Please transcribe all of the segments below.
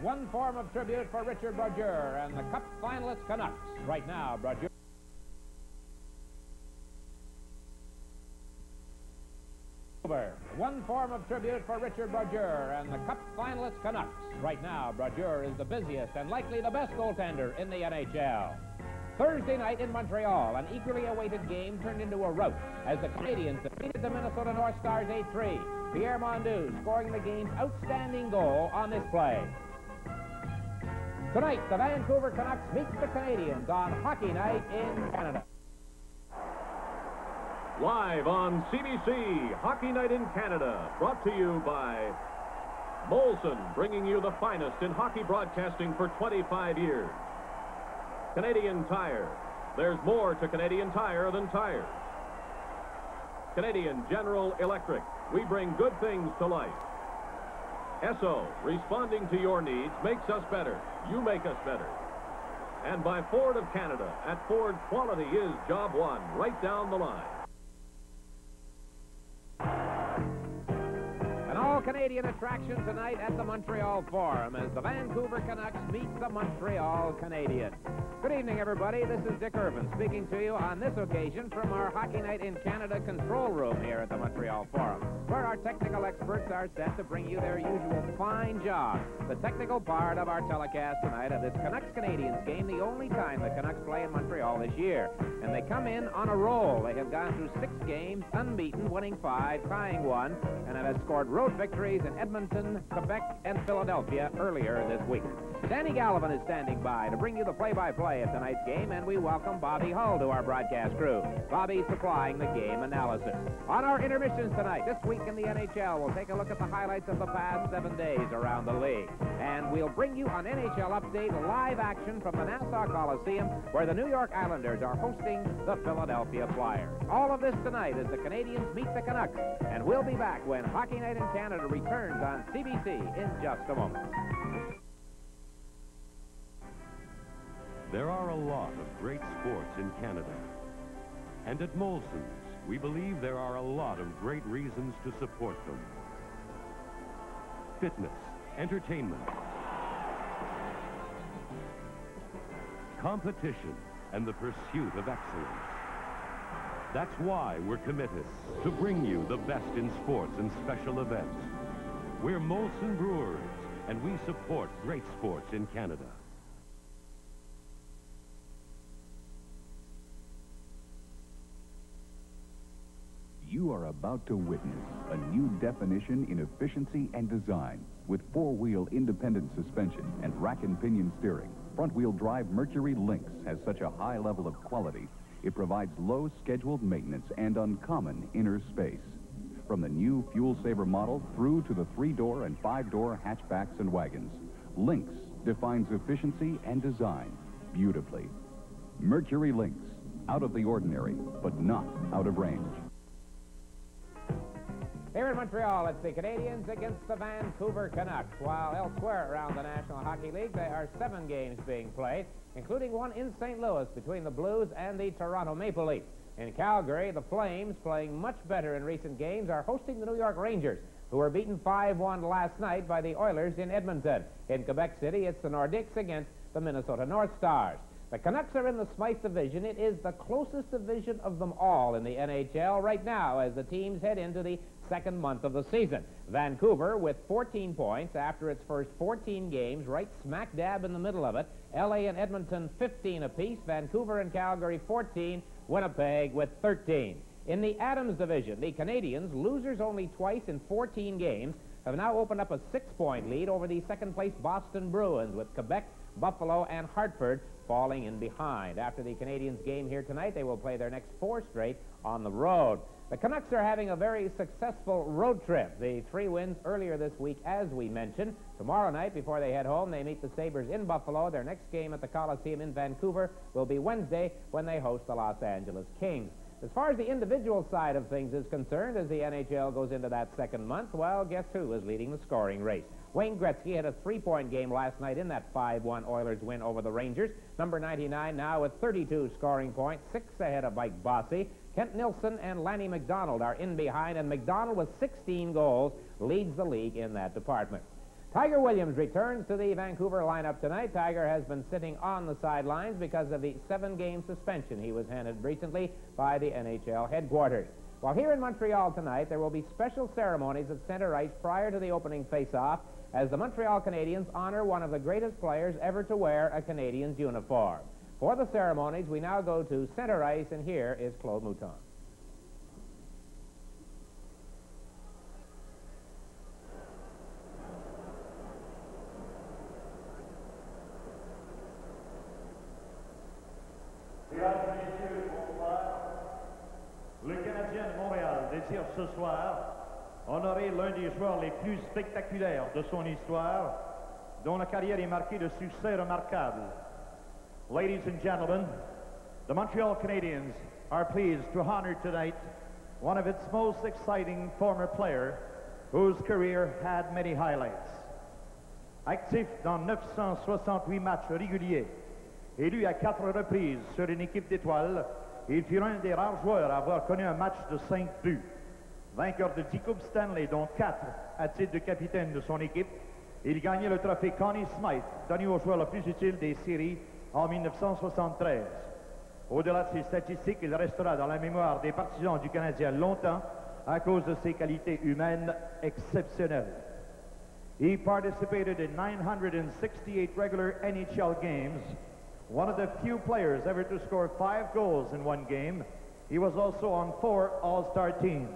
one form of tribute for Richard Brodeur and the Cup finalist Canucks. Right now, Brodeur. One form of tribute for Richard Brodeur and the Cup finalist Canucks. Right now, Brodeur is the busiest and likely the best goaltender in the NHL. Thursday night in Montreal, an eagerly awaited game turned into a rout as the Canadiens defeated the Minnesota North Stars 8-3. Pierre Mondeau scoring the game's outstanding goal on this play. Tonight, the Vancouver Canucks meet the Canadiens on Hockey Night in Canada. Live on CBC, Hockey Night in Canada, brought to you by Molson, bringing you the finest in hockey broadcasting for 25 years. Canadian Tire. There's more to Canadian Tire than tires. Canadian General Electric. We bring good things to life. Esso, responding to your needs makes us better. You make us better. And by Ford of Canada. At Ford, quality is job one, right down the line. An all-Canadian attraction tonight at the Montreal Forum as the Vancouver Canucks meet the Montreal Canadiens. Good evening, everybody. This is Dick Irvin speaking to you on this occasion from our Hockey Night in Canada control room here at the Montreal Forum, where our technical experts are set to bring you their usual fine job. The technical part of our telecast tonight of this Canucks-Canadiens game, the only time the Canucks play in Montreal this year. And they come in on a roll. They have gone through 6 games, unbeaten, winning 5, tying 1, and have scored road victories in Edmonton, Quebec, and Philadelphia earlier this week. Danny Gallivan is standing by to bring you the play-by-play of tonight's game, and we welcome Bobby Hull to our broadcast crew. Bobby supplying the game analysis. On our intermissions tonight, this week in the NHL, we'll take a look at the highlights of the past 7 days around the league. And we'll bring you on NHL Update live action from the Nassau Coliseum, where the New York Islanders are hosting the Philadelphia Flyers. All of this tonight as the Canadiens meet the Canucks, and we'll be back when Hockey Night in Canada returns on CBC in just a moment. There are a lot of great sports in Canada. And at Molson's, we believe there are a lot of great reasons to support them. Fitness, entertainment, competition, and the pursuit of excellence. That's why we're committed to bring you the best in sports and special events. We're Molson Brewers, and we support great sports in Canada. You are about to witness a new definition in efficiency and design. With 4-wheel independent suspension and rack and pinion steering, front-wheel drive Mercury Lynx has such a high level of quality, it provides low scheduled maintenance and uncommon inner space. From the new fuel-saver model through to the 3-door and 5-door hatchbacks and wagons, Lynx defines efficiency and design beautifully. Mercury Lynx, out of the ordinary, but not out of range. Here in Montreal, it's the Canadiens against the Vancouver Canucks, while elsewhere around the National Hockey League, there are 7 games being played, including one in St. Louis between the Blues and the Toronto Maple Leafs. In Calgary, the Flames, playing much better in recent games, are hosting the New York Rangers, who were beaten 5-1 last night by the Oilers in Edmonton. In Quebec City, it's the Nordiques against the Minnesota North Stars. The Canucks are in the Smythe Division. It is the closest division of them all in the NHL right now as the teams head into the second month of the season. Vancouver with 14 points after its first 14 games, right smack dab in the middle of it. LA and Edmonton 15 apiece. Vancouver and Calgary 14. Winnipeg with 13. In the Adams Division, the Canadiens, losers only twice in 14 games, have now opened up a 6-point lead over the second-place Boston Bruins, with Quebec, Buffalo, and Hartford falling in behind. After the Canadiens game here tonight, they will play their next 4 straight on the road. The Canucks are having a very successful road trip. The 3 wins earlier this week, as we mentioned. Tomorrow night, before they head home, they meet the Sabres in Buffalo. Their next game at the Coliseum in Vancouver will be Wednesday when they host the Los Angeles Kings. As far as the individual side of things is concerned, as the NHL goes into that second month, well, guess who is leading the scoring race? Wayne Gretzky had a 3-point game last night in that 5-1 Oilers win over the Rangers. Number 99 now with 32 scoring points, 6 ahead of Mike Bossy. Kent Nilsson and Lanny McDonald are in behind, and McDonald with 16 goals leads the league in that department. Tiger Williams returns to the Vancouver lineup tonight. Tiger has been sitting on the sidelines because of the 7-game suspension he was handed recently by the NHL headquarters. While here in Montreal tonight, there will be special ceremonies at center ice prior to the opening face-off as the Montreal Canadiens honor one of the greatest players ever to wear a Canadiens uniform. For the ceremonies, we now go to center ice, and here is Claude Mouton. Le Canadien de Montréal désire ce soir honorer l'un des joueurs les plus spectaculaires de son histoire, dont la carrière est marquée de succès remarquables. Ladies and gentlemen, the Montreal Canadiens are pleased to honor tonight one of its most exciting former players whose career had many highlights. Actif dans 968 matchs réguliers, élu à 4 reprises sur une équipe d'étoiles, il fut un des rares joueurs à avoir connu un match de 5 buts. Vainqueur de 10 Coupes Stanley, dont 4 à titre de capitaine de son équipe, il gagnait le trophée Connie Smythe, donné au joueur le plus utile des séries en 1973. Au-delà de ses statistiques, il restera dans la mémoire des partisans du Canadien longtemps à cause de ses qualités humaines exceptionnelles. He participated in 968 regular NHL games, one of the few players ever to score 5 goals in one game. He was also on 4 All-Star teams,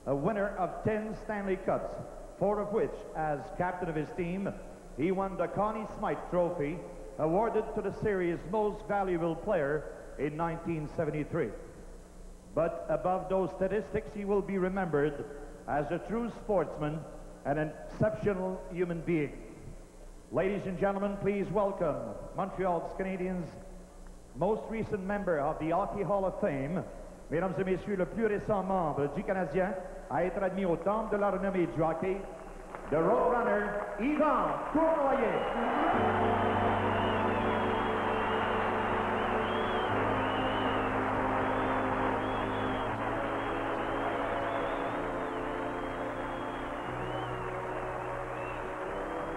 a winner of 10 Stanley Cups, 4 of which, as captain of his team, he won the Connie Smythe Trophy, awarded to the series' most valuable player in 1973. But above those statistics, he will be remembered as a true sportsman and an exceptional human being. Ladies and gentlemen, please welcome Montreal Canadiens' most recent member of the Hockey Hall of Fame, mesdames et messieurs, le plus récent membre du Canadien à être admis au temple de la renommée du hockey, the Roadrunner, Yvan Cournoyer.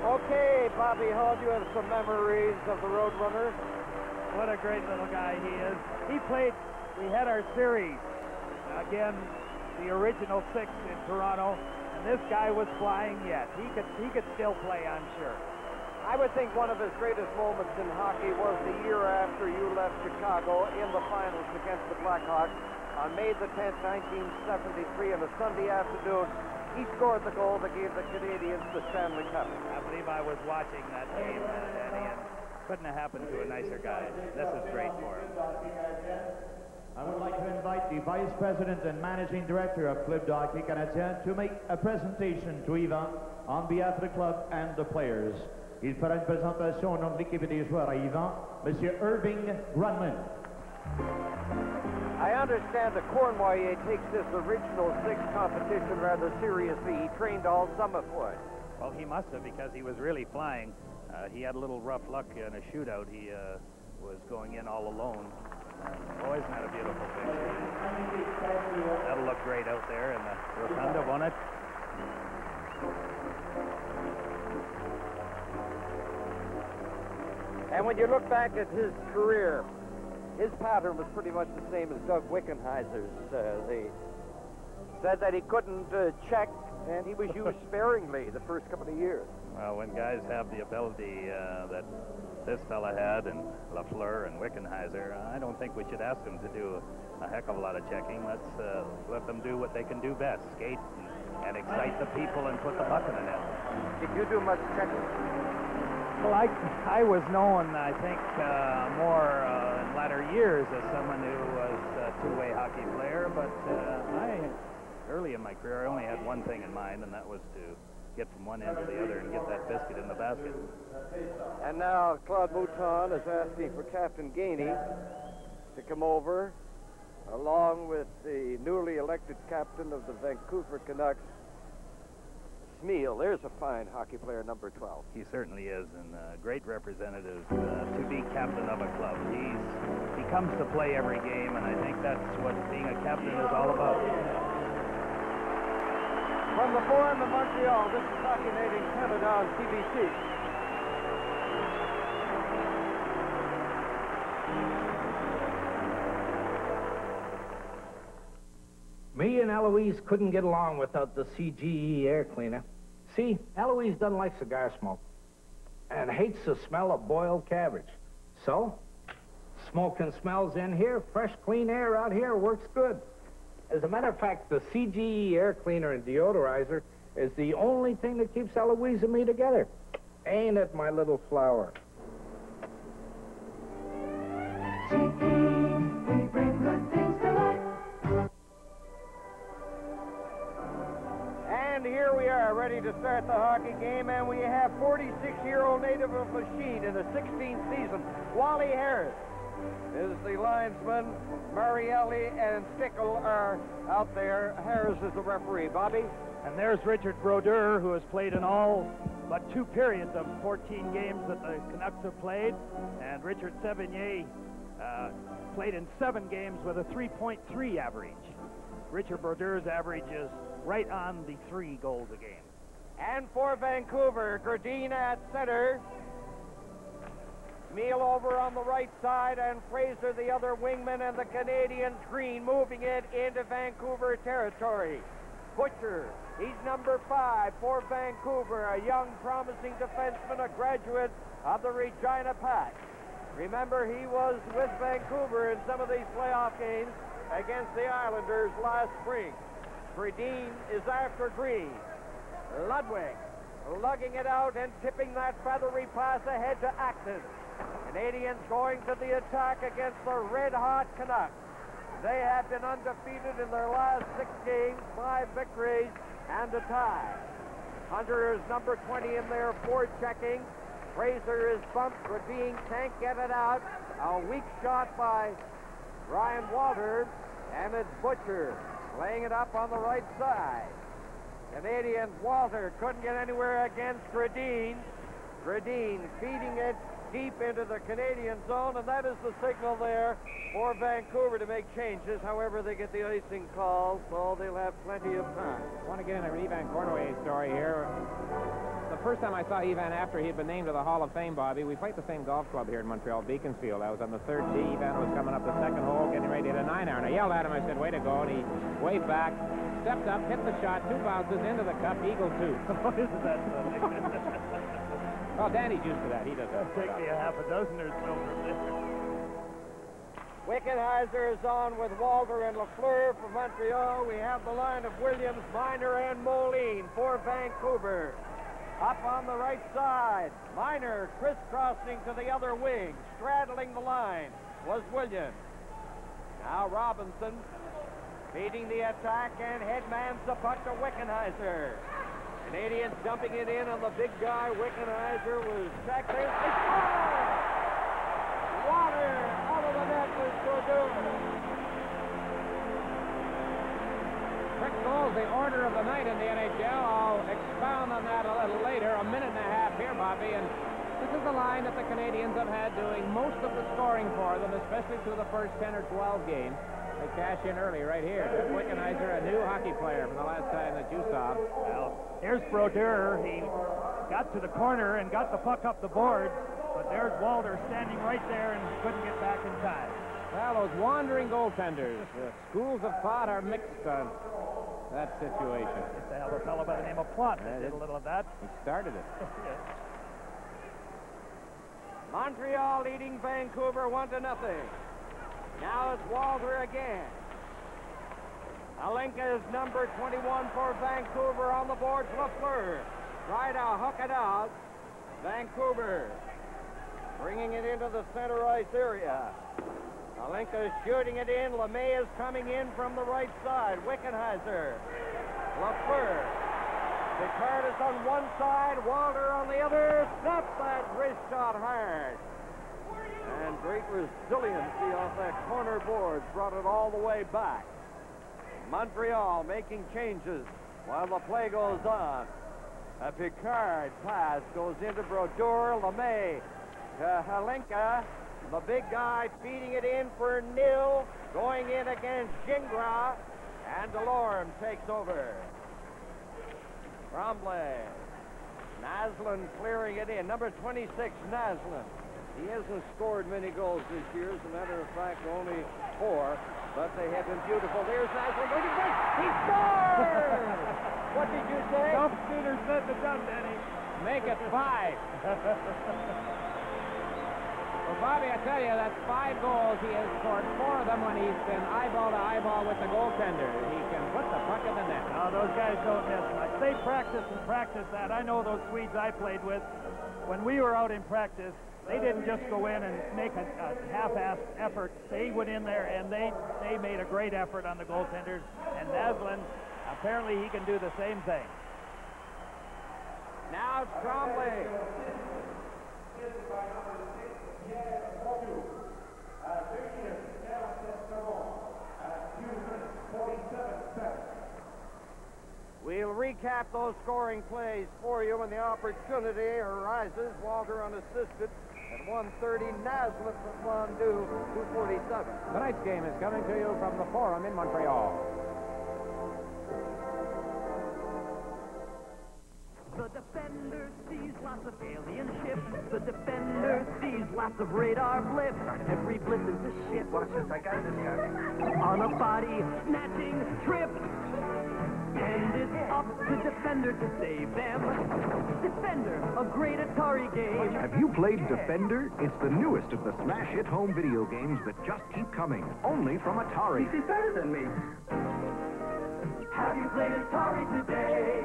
Okay, Bobby Hall, you have some memories of the Roadrunner. What a great little guy he is. We had our series, again, the original 6 in Toronto, and this guy was flying yet. He could still play, I'm sure. I would think one of his greatest moments in hockey was the year after you left Chicago in the finals against the Blackhawks on May the 10th, 1973, on a Sunday afternoon. He scored the goal that gave the Canadiens the Stanley Cup. I believe I was watching that game, Danny, and couldn't have happened to a nicer guy. This is great for him. I would like to invite the Vice President and Managing Director of Club de Hockey Canadien to make a presentation to Yvan on behalf of the club and the players. Il fera une présentation au nom de l'équipe des joueurs à Yvan, Monsieur Irving Grunman. I understand that Cournoyer takes this original 6 competition rather seriously. He trained all summer for it. Well, he must have, because he was really flying. He had a little rough luck in a shootout. He was going in all alone. Boy, isn't that a beautiful picture? That'll look great out there in the rotunda, won't it? And when you look back at his career, his pattern was pretty much the same as Doug Wickenheiser's. They said that he couldn't check, and he was used sparingly the first couple of years. Well, when guys have the ability that this fella had, and Lafleur and Wickenheiser, I don't think we should ask them to do a heck of a lot of checking. Let's let them do what they can do best, skate and excite the people and put the puck in the net. Did you do much checking? Well, I was known, I think, more in latter years as someone who was a two-way hockey player, but early in my career, I only had one thing in mind, and that was to get from one end to the other and get that biscuit in the basket. And now Claude Mouton is asking for Captain Gainey to come over, along with the newly elected captain of the Vancouver Canucks, Smeel. There's a fine hockey player, number 12. He certainly is, and a great representative to be captain of a club. He comes to play every game, and I think that's what being a captain is all about. From the Forum in Montreal, this is Hockey Night in Canada on CBC. Me and Eloise couldn't get along without the CGE air cleaner. See, Eloise doesn't like cigar smoke and hates the smell of boiled cabbage. So, smoke and smells in here, fresh, clean air out here works good. As a matter of fact, the CGE air cleaner and deodorizer is the only thing that keeps Eloise and me together. Ain't it, my little flower? We bring good things to life. And here we are, ready to start the hockey game, and we have 46-year-old native of Lachine in the 16th season, Wally Harris. Is the linesman. Marielli and Stickle are out there. Harris is the referee. Bobby? And there's Richard Brodeur, who has played in all but 2 periods of 14 games that the Canucks have played. And Richard Sevigny played in 7 games with a 3.3 average. Richard Brodeur's average is right on the 3 goals a game. And for Vancouver, Gradine at center. Meal over on the right side, and Fraser the other wingman, and the Canadiens Green moving it into Vancouver territory. Butcher, he's number 5 for Vancouver, a young promising defenseman, a graduate of the Regina Pack. Remember, he was with Vancouver in some of these playoff games against the Islanders last spring. Gradine is after Green. Ludwig lugging it out and tipping that feathery pass ahead to Acton. Canadians going to the attack against the red-hot Canucks. They have been undefeated in their last 6 games, 5 victories, and a tie. Hunter is number 20 in there, forechecking. Fraser is bumped. Gradine can't get it out. A weak shot by Ryan Walter, and it's Butcher laying it up on the right side. Canadians, Walter couldn't get anywhere against Gradine. Gradine feeding it deep into the Canadian zone, and that is the signal there for Vancouver to make changes. However, they get the icing call, so they'll have plenty of time. I want to get into an Yvan Cournoyer story here. The first time I saw Yvan after he had been named to the Hall of Fame, Bobby, we played the same golf club here in Montreal, Beaconsfield. I was on the 3rd tee. Yvan was coming up the 2nd hole, getting ready to hit a 9-iron. I yelled at him. I said, way to go, and he waved back, stepped up, hit the shot, 2 bounces into the cup, eagle 2. Isn't that something? Well, Danny's used to that. He does that. Take me a half a dozen or so from there. Wickenheiser is on with Walter and Lafleur for Montreal. We have the line of Williams, Minor, and Moline for Vancouver. Up on the right side, Minor crisscrossing to the other wing. Straddling the line was Williams. Now Robinson feeding the attack, and headman's the puck to Wickenheiser. Canadians dumping it in on the big guy. Wickenheiser was checked. There's the goal! Water out of the net was Brodeur. Quick goals, the order of the night in the NHL. I'll expound on that a little later. A minute and a half here, Bobby, and this is the line that the Canadians have had doing most of the scoring for them, especially through the first 10 or 12 games. They cash in early right here. Wickenheiser, a new hockey player from the last time that you saw. Well, here's Brodeur. He got to the corner and got the puck up the board, but there's Walter standing right there and couldn't get back in time. Well, those wandering goaltenders. The schools of thought are mixed on that situation. Used to have a fellow by the name of Plot that did a little of that. He started it. Yes. Montreal leading Vancouver 1-0. Now it's Walter again. Alenka is number 21 for Vancouver on the boards. Lafleur try to hook it out. Vancouver bringing it into the center ice area. Alenka is shooting it in. LeMay is coming in from the right side. Wickenheiser. Lafleur. Picard is on one side. Walter on the other. Snaps that wrist shot hard. And great resiliency off that corner board brought it all the way back. Montreal making changes while the play goes on. A Picard pass goes into Brodeur. LeMay to Halenka. The big guy feeding it in for Nil. Going in against Gingras. And DeLorme takes over. Tremblay. Naslund clearing it in. Number 26, Naslund. He hasn't scored many goals this year. As a matter of fact, only 4. But they have been beautiful. There's Naslund waiting back. He scored! What did you say? Don't sooner said than done, Danny. Make it 5. Well, Bobby, I tell you, that's 5 goals. He has scored 4 of them when he's been eyeball to eyeball with the goaltender. He can put the puck in the net. No, those guys don't miss much. They practice and practice that. I know those Swedes I played with. When we were out in practice, they didn't just go in and make a half-assed effort. They went in there and they made a great effort on the goaltenders. And Naslund, apparently he can do the same thing. Now Tremblay. We'll recap those scoring plays for you when the opportunity arises. Walter unassisted at 1:30. Naslund from Fondue, 2:47. Tonight's game is coming to you from the Forum in Montreal. The defender sees lots of alien ships. The defender sees lots of radar blips. Every blip is a ship. Watch this, I got this guy. On a body snatching trip. And it's up to Defender to save them. Defender, a great Atari game. Have you played Defender? It's the newest of the smash hit home video games that just keep coming. Only from Atari. He's better than me. Have you played Atari today?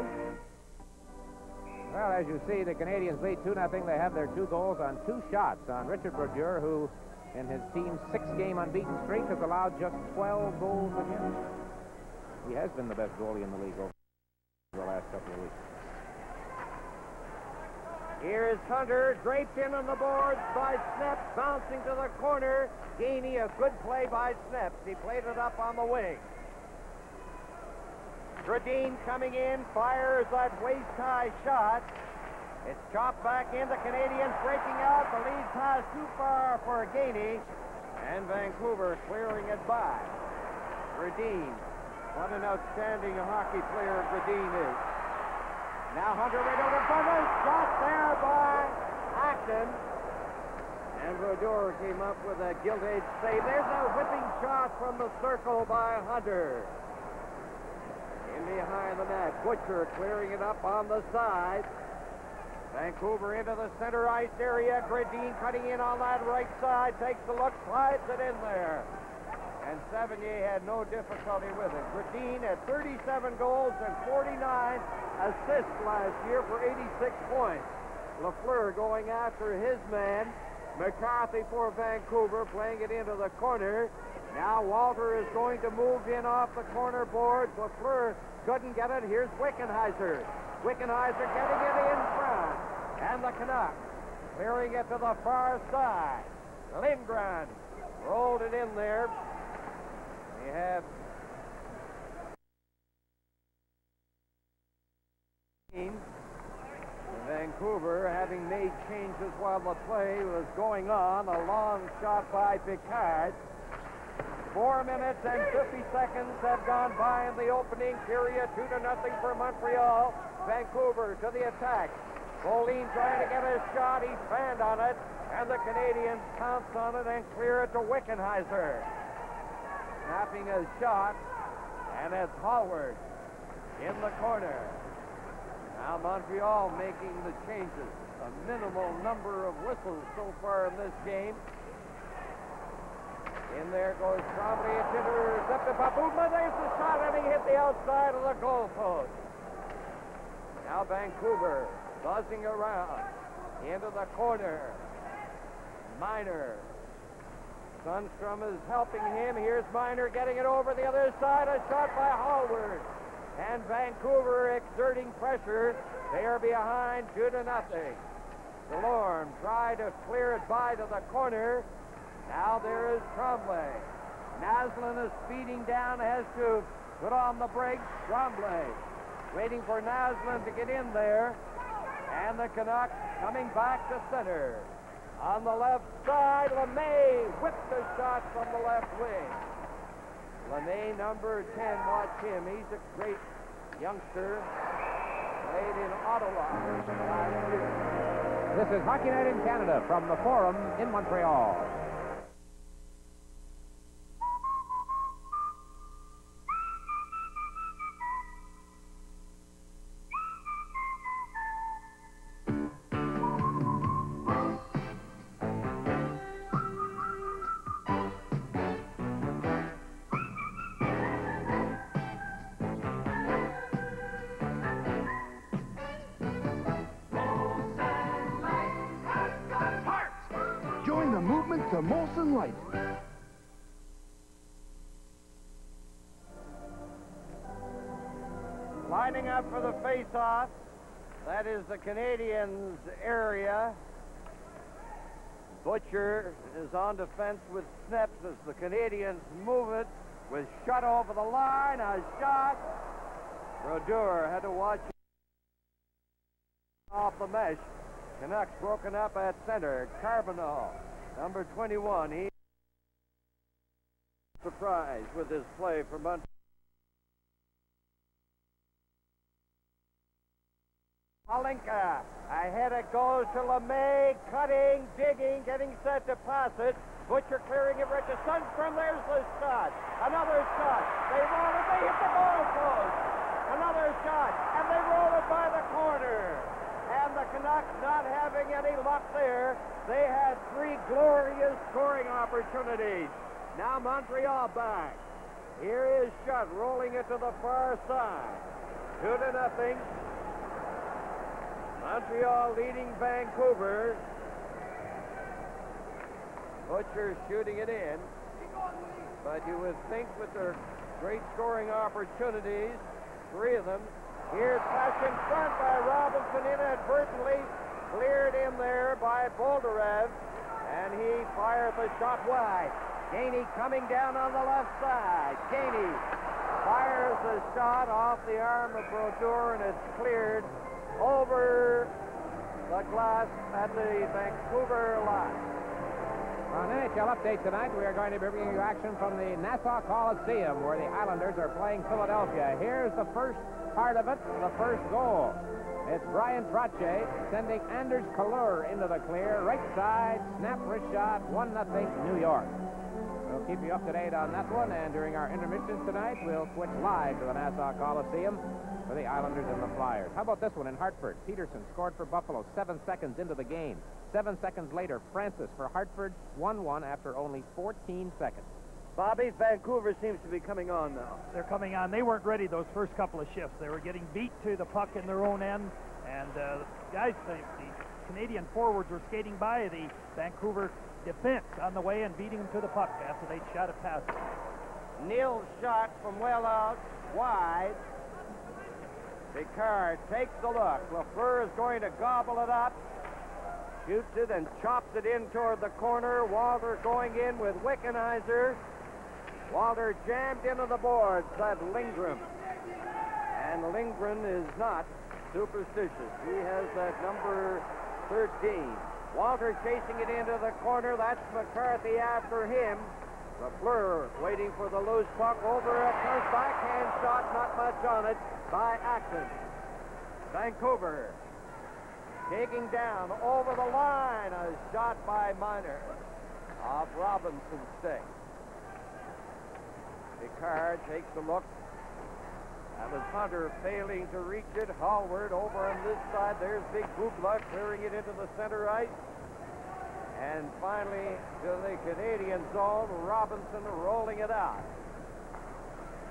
Well, as you see, the Canadiens lead 2-0. They have their 2 goals on 2 shots on Richard Brodeur, who, in his team's 6-game unbeaten streak, has allowed just 12 goals against. He has been the best goalie in the league over the last couple of weeks. Here is Hunter, draped in on the boards by Sneps, bouncing to the corner. Gainey, a good play by Sneps. He played it up on the wing. Gradine coming in, fires that waist-high shot. It's chopped back in. The Canadiens breaking out. The lead pass too far for Gainey. And Vancouver clearing it by. Gradine. What an outstanding hockey player Gradine is. Now Hunter right over front. Shot there by Acton. And Brodeur came up with a gilt-edged save. There's a whipping shot from the circle by Hunter. In behind the net. Butcher clearing it up on the side. Vancouver into the center ice area. Gradine cutting in on that right side. Takes a look, slides it in there. And Sevigny had no difficulty with it. Gradine had 37 goals and 49 assists last year for 86 points. Lafleur going after his man. McCarthy for Vancouver playing it into the corner. Now Walter is going to move in off the corner boards. Lafleur couldn't get it. Here's Wickenheiser. Wickenheiser getting it in front. And the Canucks clearing it to the far side. Lindgren rolled it in there. We have Vancouver having made changes while the play was going on. A long shot by Picard. 4 minutes and 50 seconds have gone by in the opening period. 2-0 for Montreal. Vancouver to the attack. Bolin trying to get a shot. He fanned on it. And the Canadiens pounce on it and clear it to Wickenheiser. Snapping a shot. And it's Hallward in the corner. Now Montreal making the changes. A minimal number of whistles so far in this game. In there goes Trombley. It's intercepted by Bootman. There's the shot, and he hit the outside of the goal post. Now Vancouver buzzing around into the corner. Miner. Sundstrom is helping him. Here's Miner getting it over the other side. A shot by Hallward. And Vancouver exerting pressure. They are behind 2-0. DeLorme tried to clear it by to the corner. Now there is Tremblay. Naslund is speeding down, has to put on the brakes. Tremblay waiting for Naslund to get in there. And the Canucks coming back to center. On the left side, LeMay whipped the shot from the left wing. LeMay, number 10, watch him. He's a great youngster. played in Ottawa last year. This is Hockey Night in Canada from the Forum in Montreal. Join the movement to Molson Light. Lining up for the face-off. That is the Canadiens area. Butcher is on defense with Sneps as the Canadiens move it with shot over the line. A shot. Brodeur had to watch off the mesh. Canucks broken up at center. Carbonell, number 21. He surprised with his play for Montreal. Palinka. Ahead it goes to LeMay. Cutting, digging, getting set to pass it. Butcher clearing it right to Sundstrom. There's the shot. Another shot. They roll it. They hit the goal post. Another shot. And they roll it by the corner. And the Canucks not having any luck there. They had three glorious scoring opportunities. Now Montreal back. Here is Shutt rolling it to the far side. 2-0. Montreal leading Vancouver. Butcher shooting it in. But you would think with their great scoring opportunities, three of them. Here's pass in front by Robinson, inadvertently cleared in there by Boldarev, and he fires the shot wide. Gainey coming down on the left side. Gainey fires the shot off the arm of Brodeur, and it's cleared over the glass at the Vancouver line. On NHL Update tonight, we are going to be bringing you action from the Nassau Coliseum, where the Islanders are playing Philadelphia. Here's the first part of it, the first goal. It's Brian Trottier sending Anders Kallur into the clear. Right side, snap wrist shot, 1-0 New York. We'll keep you up to date on that one, and during our intermissions tonight, we'll switch live to the Nassau Coliseum for the Islanders and the Flyers. How about this one in Hartford? Peterson scored for Buffalo 7 seconds into the game. 7 seconds later, Francis for Hartford, 1-1 after only 14 seconds. Bobby, Vancouver seems to be coming on now. They're coming on. They weren't ready those first couple of shifts. They were getting beat to the puck in their own end, and guys, the Canadian forwards were skating by the Vancouver defense on the way and beating them to the puck after they shot it past them. Neal's shot from well out, wide. Picard takes the look. Lafleur is going to gobble it up. Shoots it and chops it in toward the corner. Walter going in with Wickenheiser. Walter jammed into the boards. That Lindgren. And Lindgren is not superstitious. He has that number 13. Walter chasing it into the corner. That's McCarthy after him. Lafleur waiting for the loose puck. Over it comes backhand shot. Not much on it by Acton. Vancouver taking down over the line. A shot by Miner off Robinson's stick. Picard takes a look. That was Hunter failing to reach it. Hallward over on this side. There's Big Bubla clearing it into the center ice. And finally to the Canadian zone. Robinson rolling it out.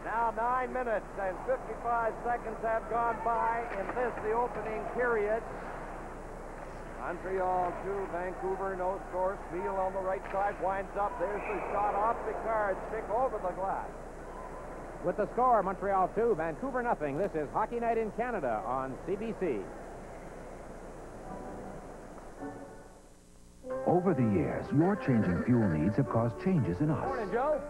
Now 9 minutes and 55 seconds have gone by in this, the opening period. Montreal 2, Vancouver no score. Spiel on the right side winds up. There's the shot off Picard's stick over the glass. With the score, Montreal 2, Vancouver nothing. This is Hockey Night in Canada on CBC. Over the years, your changing fuel needs have caused changes in us. Morning, Joe.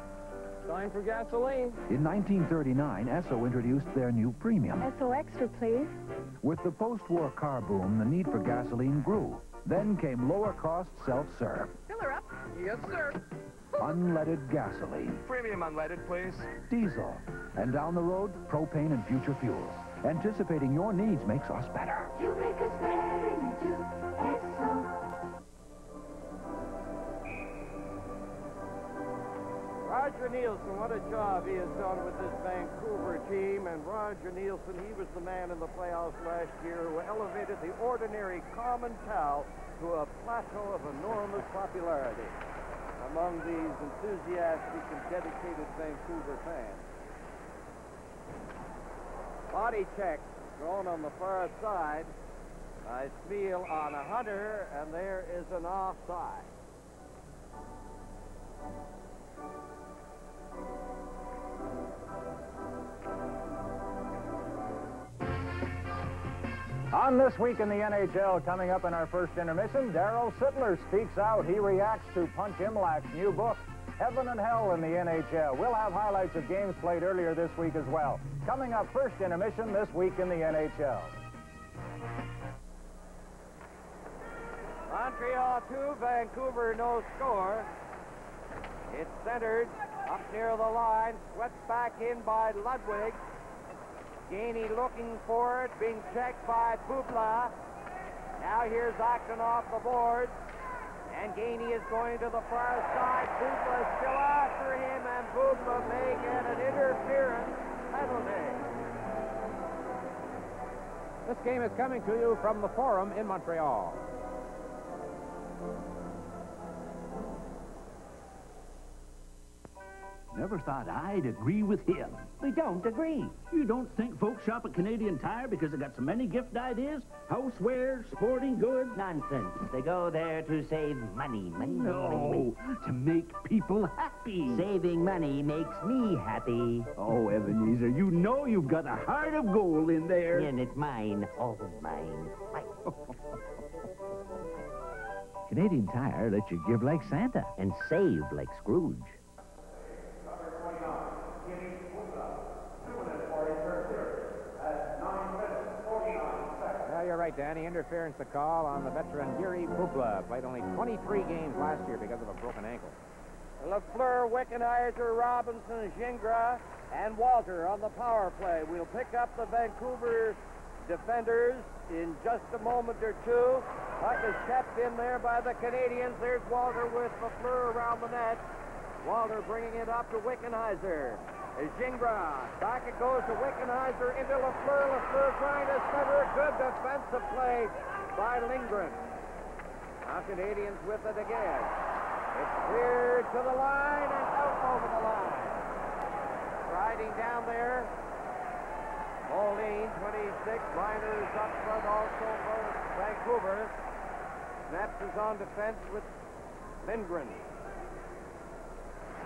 Time for gasoline. In 1939, Esso introduced their new premium. Esso Extra, please. With the post-war car boom, the need for gasoline grew. Then came lower-cost self-serve. Fill her up. Yes, sir. Unleaded gasoline. Premium unleaded, please. Diesel. And down the road, propane and future fuels. Anticipating your needs makes us better. You make us better, you do. It's so. Roger Nielsen, what a job he has done with this Vancouver team. And Roger Nielsen, he was the man in the playoffs last year who elevated the ordinary common towel to a plateau of enormous popularity among these enthusiastic and dedicated Vancouver fans. Body check thrown on the far side by Smeal on a Hunter, and there is an offside. On This Week in the NHL, coming up in our first intermission, Darryl Sittler speaks out. He reacts to Punch Imlach's new book, Heaven and Hell in the NHL. We'll have highlights of games played earlier this week as well. Coming up first intermission, This Week in the NHL. Montreal 2, Vancouver no score. It's centered up near the line, swept back in by Ludwig. Gainey looking for it, being checked by Bubla. Now here's Acton off the boards. And Gainey is going to the far side. Bubla still after him, and Bubla may get an interference penalty. This game is coming to you from the Forum in Montreal. Never thought I'd agree with him. We don't agree. You don't think folks shop at Canadian Tire because they got so many gift ideas? Housewares, sporting goods? Nonsense. They go there to save money. No, to make people happy. Saving money makes me happy. Oh, Ebenezer, you know you've got a heart of gold in there. And it's mine. All mine. Canadian Tire lets you give like Santa and save like Scrooge. Well, you're right, Danny. Interference to call on the veteran Yuri Bubla. Played only 23 games last year because of a broken ankle. Lafleur, Wickenheiser, Robinson, Gingras, and Walter on the power play. We'll pick up the Vancouver defenders in just a moment or two. Puck is kept in there by the Canadians. There's Walter with Lafleur around the net. Walter bringing it up to Wickenheiser. Gingras. Back it goes to Wickenheiser into Lafleur. Lafleur trying to center. Good defensive play by Lindgren. Now Canadians with it again. It's cleared to the line and out over the line. Riding down there. Moline, 26. Liners up front also for Vancouver. Snaps is on defense with Lindgren.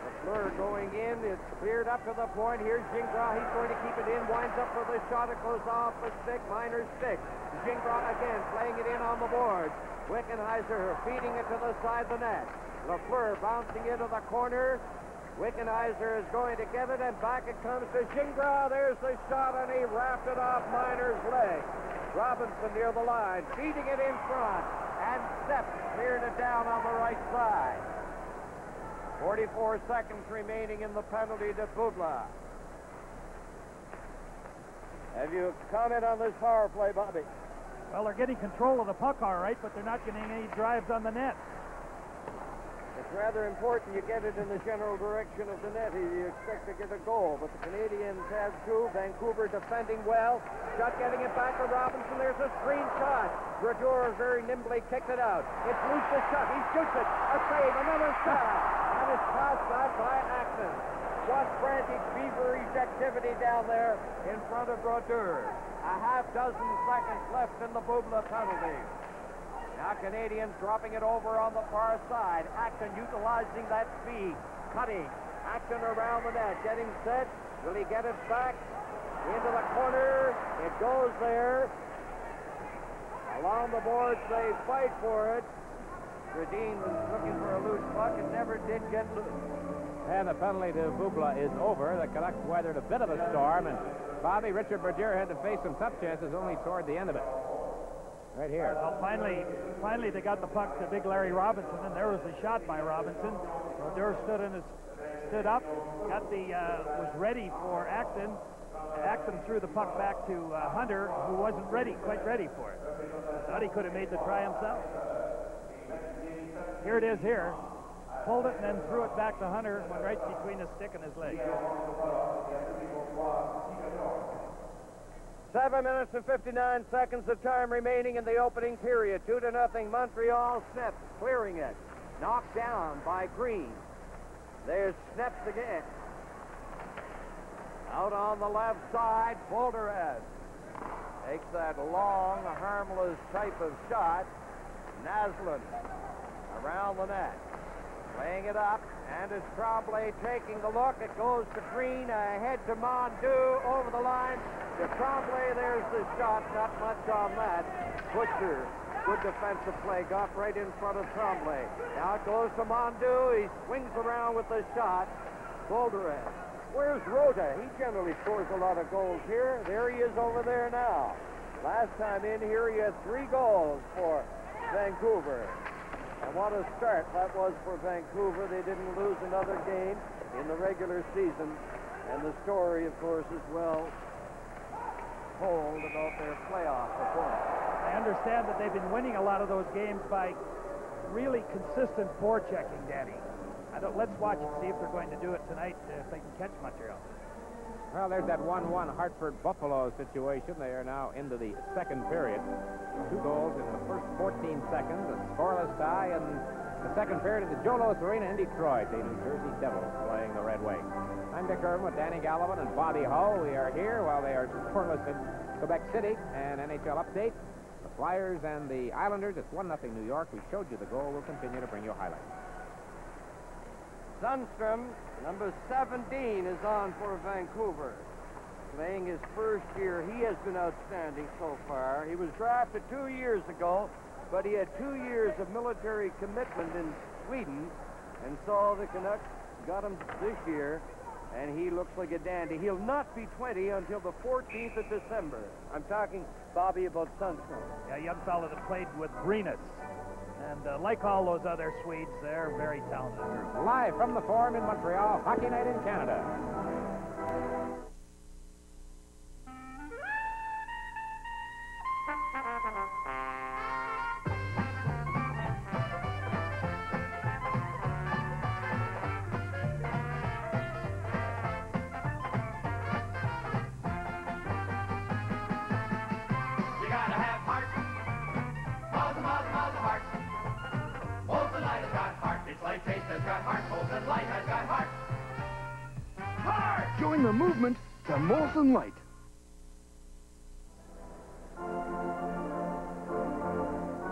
Lafleur going in. It's cleared up to the point. Here's Gingras. He's going to keep it in. Winds up for the shot. It goes off a stick. Miner's stick. Gingras again playing it in on the board. Wickenheiser feeding it to the side of the net. Lafleur bouncing into the corner. Wickenheiser is going to get it, and back it comes to Gingras. There's the shot, and he wrapped it off Miner's leg. Robinson near the line, feeding it in front, and Sepp cleared it down on the right side. 44 seconds remaining in the penalty to Bubla. Have you comment on this power play, Bobby? Well, they're getting control of the puck all right, but they're not getting any drives on the net. It's rather important you get it in the general direction of the net. You expect to get a goal, but the Canadians have two. Vancouver defending well. Shot getting it back to Robinson. There's a screen shot. Brodeur very nimbly kicked it out. It's loose the shot. He shoots it. A save. Another shot. And it's passed back by Acton. What frantic, feverish activity down there in front of Brodeur. A half dozen seconds left in the Bubla penalty. Now Canadians dropping it over on the far side. Acton utilizing that speed. Cutting. Acton around the net. Getting set. Will he get it back? Into the corner. It goes there. Along the boards, they fight for it. Gradine was looking for a loose puck and never did get loose. And the penalty to Bubla is over. The Canucks weathered a bit of a storm, and Bobby, Richard Brodeur had to face some tough chances only toward the end of it. Right here. Well, finally they got the puck to big Larry Robinson, and there was the shot by Robinson. Brodeur stood up, was ready for Acton. Acton threw the puck back to Hunter, who wasn't quite ready for it. Thought he could have made the try himself. Here it is here. Pulled it and then threw it back to Hunter and went right between his stick and his leg. 7 minutes and 59 seconds of time remaining in the opening period. 2-0 Montreal. Smith clearing it. Knocked down by Green. There's Sneps again. Out on the left side, Bolderez takes that long, harmless type of shot. Naslund around the net. Laying it up, and it's Tremblay taking the look. It goes to Green, ahead to Mondeau, over the line. To Tremblay, there's the shot. Not much on that. Butcher, good defensive play, got right in front of Tremblay. Now it goes to Mondeau. He swings around with the shot. Bolderez. Where's Rota? He generally scores a lot of goals here. There he is over there now. Last time in here, he had 3 goals for Vancouver. And what a start that was for Vancouver. They didn't lose another game in the regular season. And the story, of course, is well told about their playoff performance. I understand that they've been winning a lot of those games by really consistent forechecking, Danny. Let's watch and see if they're going to do it tonight, if they can catch Montreal. Well, there's that 1-1 Hartford-Buffalo situation. They are now into the second period. 2 goals in the first 14 seconds, a scoreless tie in the second period at the Joe Louis Arena in Detroit. The New Jersey Devils playing the Red Wings. I'm Dick Irvin with Danny Gallivan and Bobby Hull. We are here while they are scoreless in Quebec City. And NHL update, the Flyers and the Islanders. It's 1-0 New York. We showed you the goal. We'll continue to bring you highlights. Sundstrom, number 17, is on for Vancouver. Playing his first year, he has been outstanding so far. He was drafted 2 years ago, but he had 2 years of military commitment in Sweden, and so the Canucks got him this year, and he looks like a dandy. He'll not be 20 until the 14th of December. I'm talking, Bobby, about Sundstrom. Yeah, young fellow that played with Brenus. And like all those other Swedes, they're very talented. Live from the Forum in Montreal, Hockey Night in Canada. You gotta have heart. Heart. Molson Light has got heart. It's light taste has got heart. Molson Light has got heart. Heart! Join the movement to Molson Light.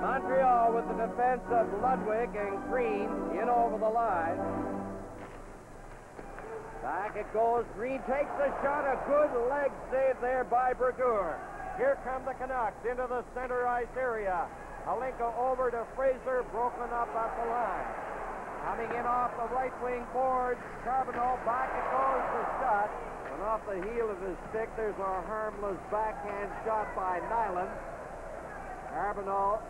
Montreal with the defense of Ludwig and Green in over the line. Back it goes. Green takes the shot. A good leg save there by Brodeur. Here come the Canucks into the center ice area. Halinka over to Fraser, broken up at the line. Coming in off the right wing boards, Charbonneau, back it goes, the shot. And off the heel of his stick, there's a harmless backhand shot by Nyland. Charbonneau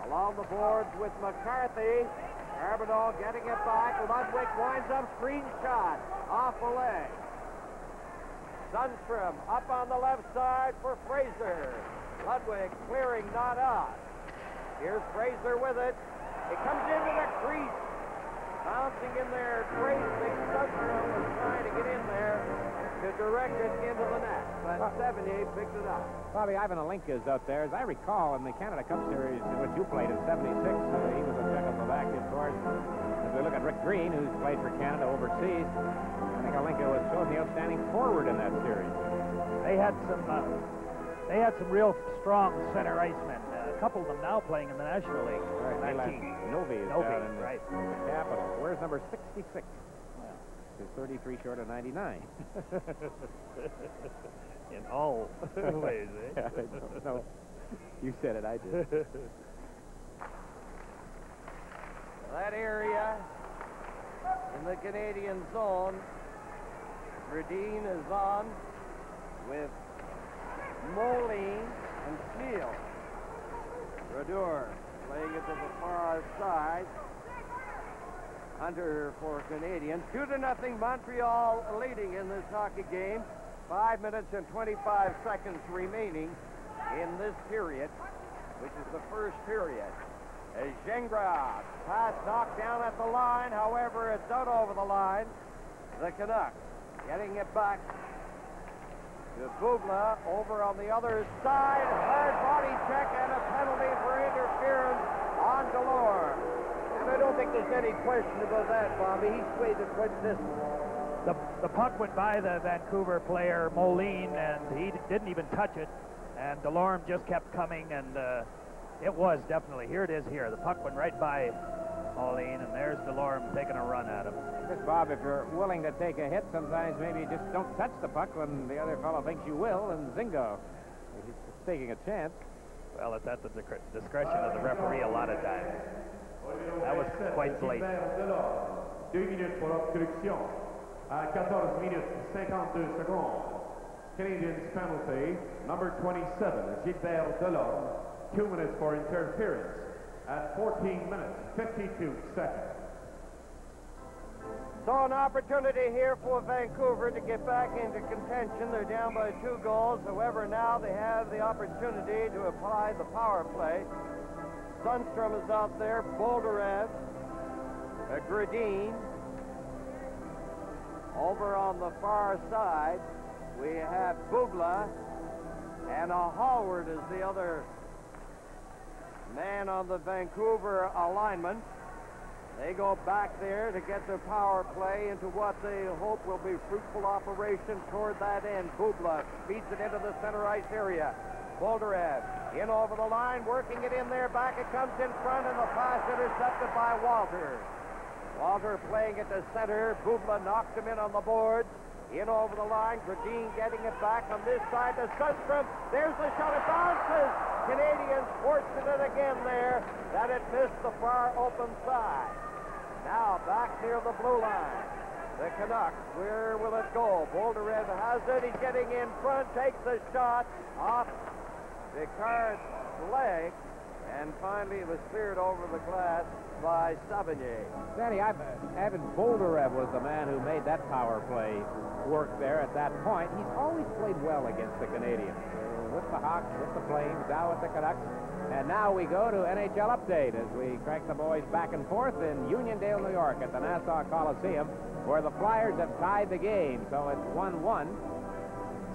along the boards with McCarthy. Charbonneau getting it back. Ludwig winds up, screen shot off the leg. Sundstrom up on the left side for Fraser. Ludwig clearing, not out. Here's Fraser with it. It comes into the crease. Bouncing in there, tracing. Sundstrom was trying to get in there to direct it into the net. But 78 picked it up. Bobby, Ivan Halinka is out there. As I recall, in the Canada Cup Series in which you played in '76, he was a Czechoslovakian, of course. As we look at Rick Green, who's played for Canada overseas, I think Halinka was showing the outstanding forward in that series. They had some real strong center icemen. A couple of them now playing in the National League. Right, Novi is down in the capital. Where's number 66? Is 33 short of 99. In all ways, eh? Yeah, I don't know. You said it, I did. That area in the Canadian zone, Radin is on with Moline and Steele. Brodeur playing it to the far side. Hunter for Canadians. 2-0 Montreal leading in this hockey game. 5 minutes and 25 seconds remaining in this period, which is the first period. As Gingras, pass knocked down at the line, however, it's out over the line. The Canucks getting it back to Bubla over on the other side. Hard body check and a penalty for interference on DELORME. And I don't think there's any question about that, Bobby. He swayed it quite a distance. The puck went by the Vancouver player, Moline, and he didn't even touch it. And DELORME just kept coming, and it was definitely, here it is here. The puck went right by Moline, and there's DELORME taking a run at him. Yes, Bob, if you're willing to take a hit, sometimes maybe you just don't touch the puck when the other fellow thinks you will, and zingo. He's taking a chance. Well, it's at the discretion of the referee a lot of times. That was quite late. 2 minutes pour obstruction. À 14 minutes 52 secondes. Canadiens penalty, number 27, Gilbert DELORME. 2 minutes for interference at 14 minutes 52 seconds. So an opportunity here for Vancouver to get back into contention. They're down by 2 goals. However, now they have the opportunity to apply the power play. Sundstrom is out there, Bolderev, Gradine. Over on the far side, we have Bubla, and Howard is the other man on the Vancouver alignment. They go back there to get their power play into what they hope will be fruitful operation toward that end. Bubla feeds it into the center ice area. Bolderev in over the line, working it in there, back it comes in front, and the pass intercepted by Walter. Walter playing at the center. Bubla knocked him in on the board. In over the line, Gradine getting it back on this side to Sundstrom. There's the shot, it bounces. Canadians forcing it again there. That it missed the far open side. Now back near the blue line. The Canucks, where will it go? Bolderev has it. He's getting in front, takes the shot off Picard's leg, and finally it was cleared over the glass by Savigny. Danny, Evan Bolderev was the man who made that power play work there at that point. He's always played well against the Canadiens. With the Hawks, with the Flames, now with the Canucks. And now we go to NHL Update as we crank the boys back and forth in Uniondale, New York at the Nassau Coliseum, where the Flyers have tied the game. So it's 1-1.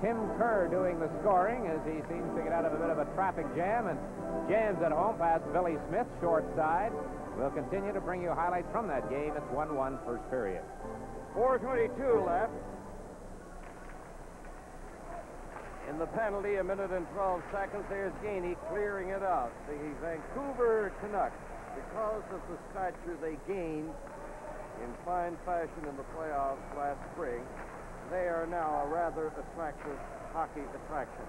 Tim Kerr doing the scoring as he seems to get out of a bit of a traffic jam and jams at home past Billy Smith, short side. We'll continue to bring you highlights from that game. It's 1-1 first period. 4:22 left. In the penalty, 1 minute and 12 seconds. There's Gainey clearing it out. The Vancouver Canucks, because of the stature they gained in fine fashion in the playoffs last spring, they are now a rather attractive hockey attraction.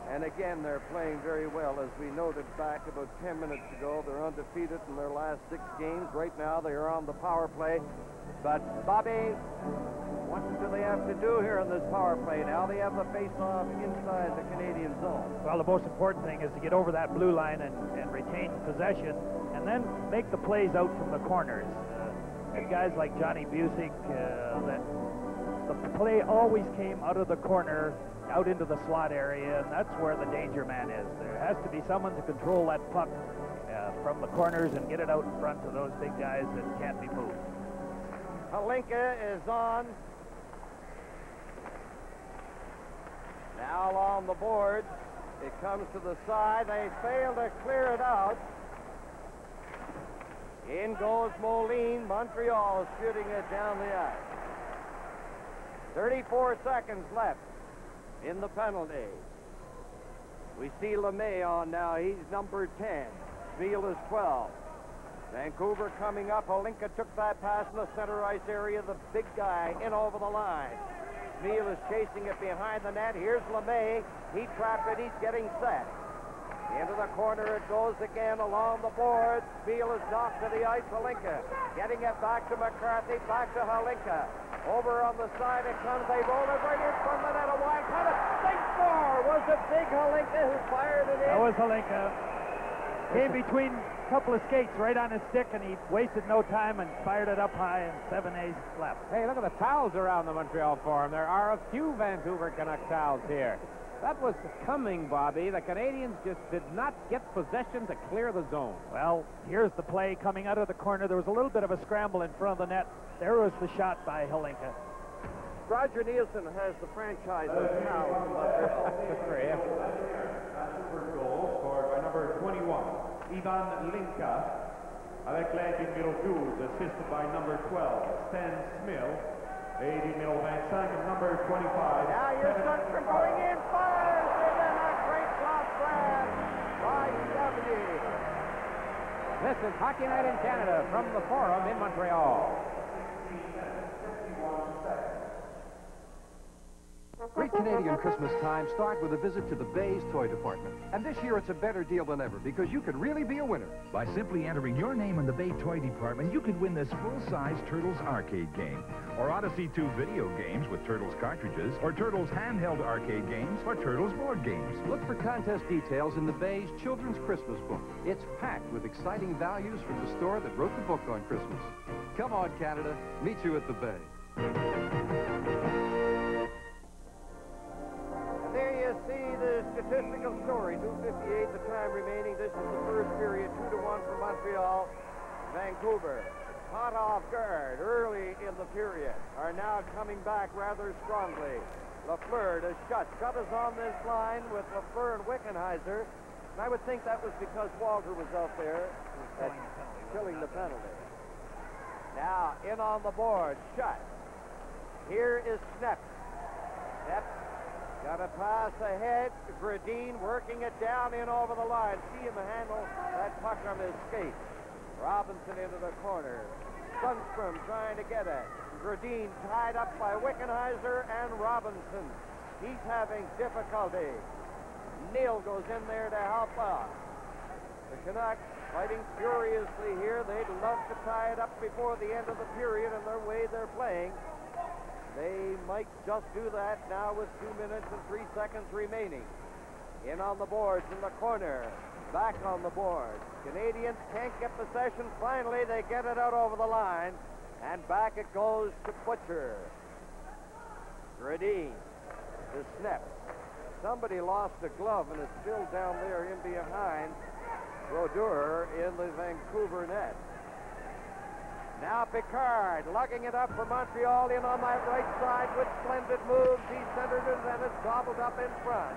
And again, they're playing very well. As we noted back about 10 minutes ago, they're undefeated in their last 6 games. Right now, they are on the power play. But, Bobby, what do they have to do here in this power play? Now they have the face-off inside the Canadian zone. Well, the most important thing is to get over that blue line and retain possession, and then make the plays out from the corners. And guys like Johnny Busick, that the play always came out of the corner, out into the slot area, and that's where the danger man is. There has to be someone to control that puck from the corners and get it out in front to those big guys that can't be moved. Halinka is on. Now along the boards. It comes to the side. They fail to clear it out. In goes Moline. Montreal shooting it down the ice. 34 seconds left in the penalty. We see LeMay on now. He's number 10. Spiel is 12. Vancouver coming up. Halinka took that pass in the center ice area. The big guy in over the line. Spiel is chasing it behind the net. Here's LeMay. He trapped it. He's getting set. Into the corner it goes again along the board. Spiel is knocked to the ice. Halinka getting it back to McCarthy. Back to Halinka. Over on the side it comes. They roll it right in from the net. A wide cut. A big score. Was it big Halinka who fired it in? That was Halinka. Came between couple of skates right on his stick, and he wasted no time and fired it up high, and 7-ace left. Hey, look at the towels around the Montreal Forum. There are a few Vancouver Canucks towels here. That was coming, Bobby. The Canadians just did not get possession to clear the zone. Well, here's the play coming out of the corner. There was a little bit of a scramble in front of the net. There was the shot by Hlinka. Roger Nielsen has the franchise towels in Montreal. First goal scored by number 21, Yvan Linka, avec l'aide du numéro 12, assisted by number 12, Stan Smill, et du numéro 25, and number 25. Now here's Sundstrom going in, fires, and then a great block grab by Stephanie. This is Hockey Night in Canada from the Forum in Montreal. Great Canadian Christmas time start with a visit to the Bay's Toy Department. And this year it's a better deal than ever because you could really be a winner. By simply entering your name in the Bay Toy Department, you could win this full-size Turtles arcade game, or Odyssey 2 video games with Turtles cartridges, or Turtles handheld arcade games, or Turtles board games. Look for contest details in the Bay's Children's Christmas book. It's packed with exciting values from the store that wrote the book on Christmas. Come on, Canada. Meet you at the Bay. There you see the statistical story. 2:58 the time remaining. This is the first period. 2-1 for Montreal. Vancouver, caught off guard early in the period, are now coming back rather strongly. Lafleur to Shut. Shut is on this line with Lafleur and Wickenheiser. And I would think that was because Walter was out there killing the penalty. Now in on the board. Shut. Here is Snep. Snep. Got a pass ahead. Gradine working it down in over the line. See him handle that puck on his skate. Robinson into the corner. Sundstrom trying to get it. Gradine tied up by Wickenheiser and Robinson. He's having difficulty. Neal goes in there to help out. The Canucks fighting furiously here. They'd love to tie it up before the end of the period in their way they're playing. They might just do that now with 2 minutes and 3 seconds remaining. In on the boards in the corner. Back on the board. Canadians can't get possession. Finally, they get it out over the line. And back it goes to Butcher. Gradine to Snep. Somebody lost a glove and it's still down there in behind Brodeur in the Vancouver net. Now Picard lugging it up for Montreal in on that right side with splendid moves. He centered it and it's gobbled up in front.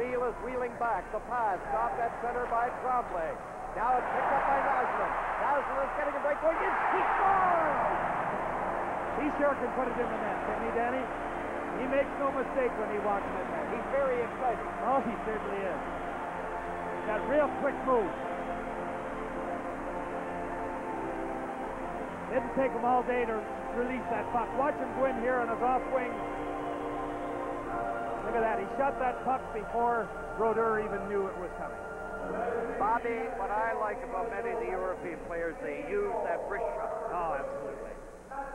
Beal is wheeling back. The pass stopped at center by Trombley. Now it's picked up by Naslund. Naslund is getting a break going in. He scores! He sure can put it in the net, can he, Danny? He makes no mistake when he walks in there. He's very exciting. Oh, he certainly is. Got real quick moves. Didn't take him all day to release that puck. Watch him go in here on his off wing. Look at that. He shot that puck before Brodeur even knew it was coming. Bobby, what I like about many of the European players, they use that wrist shot. Oh, absolutely.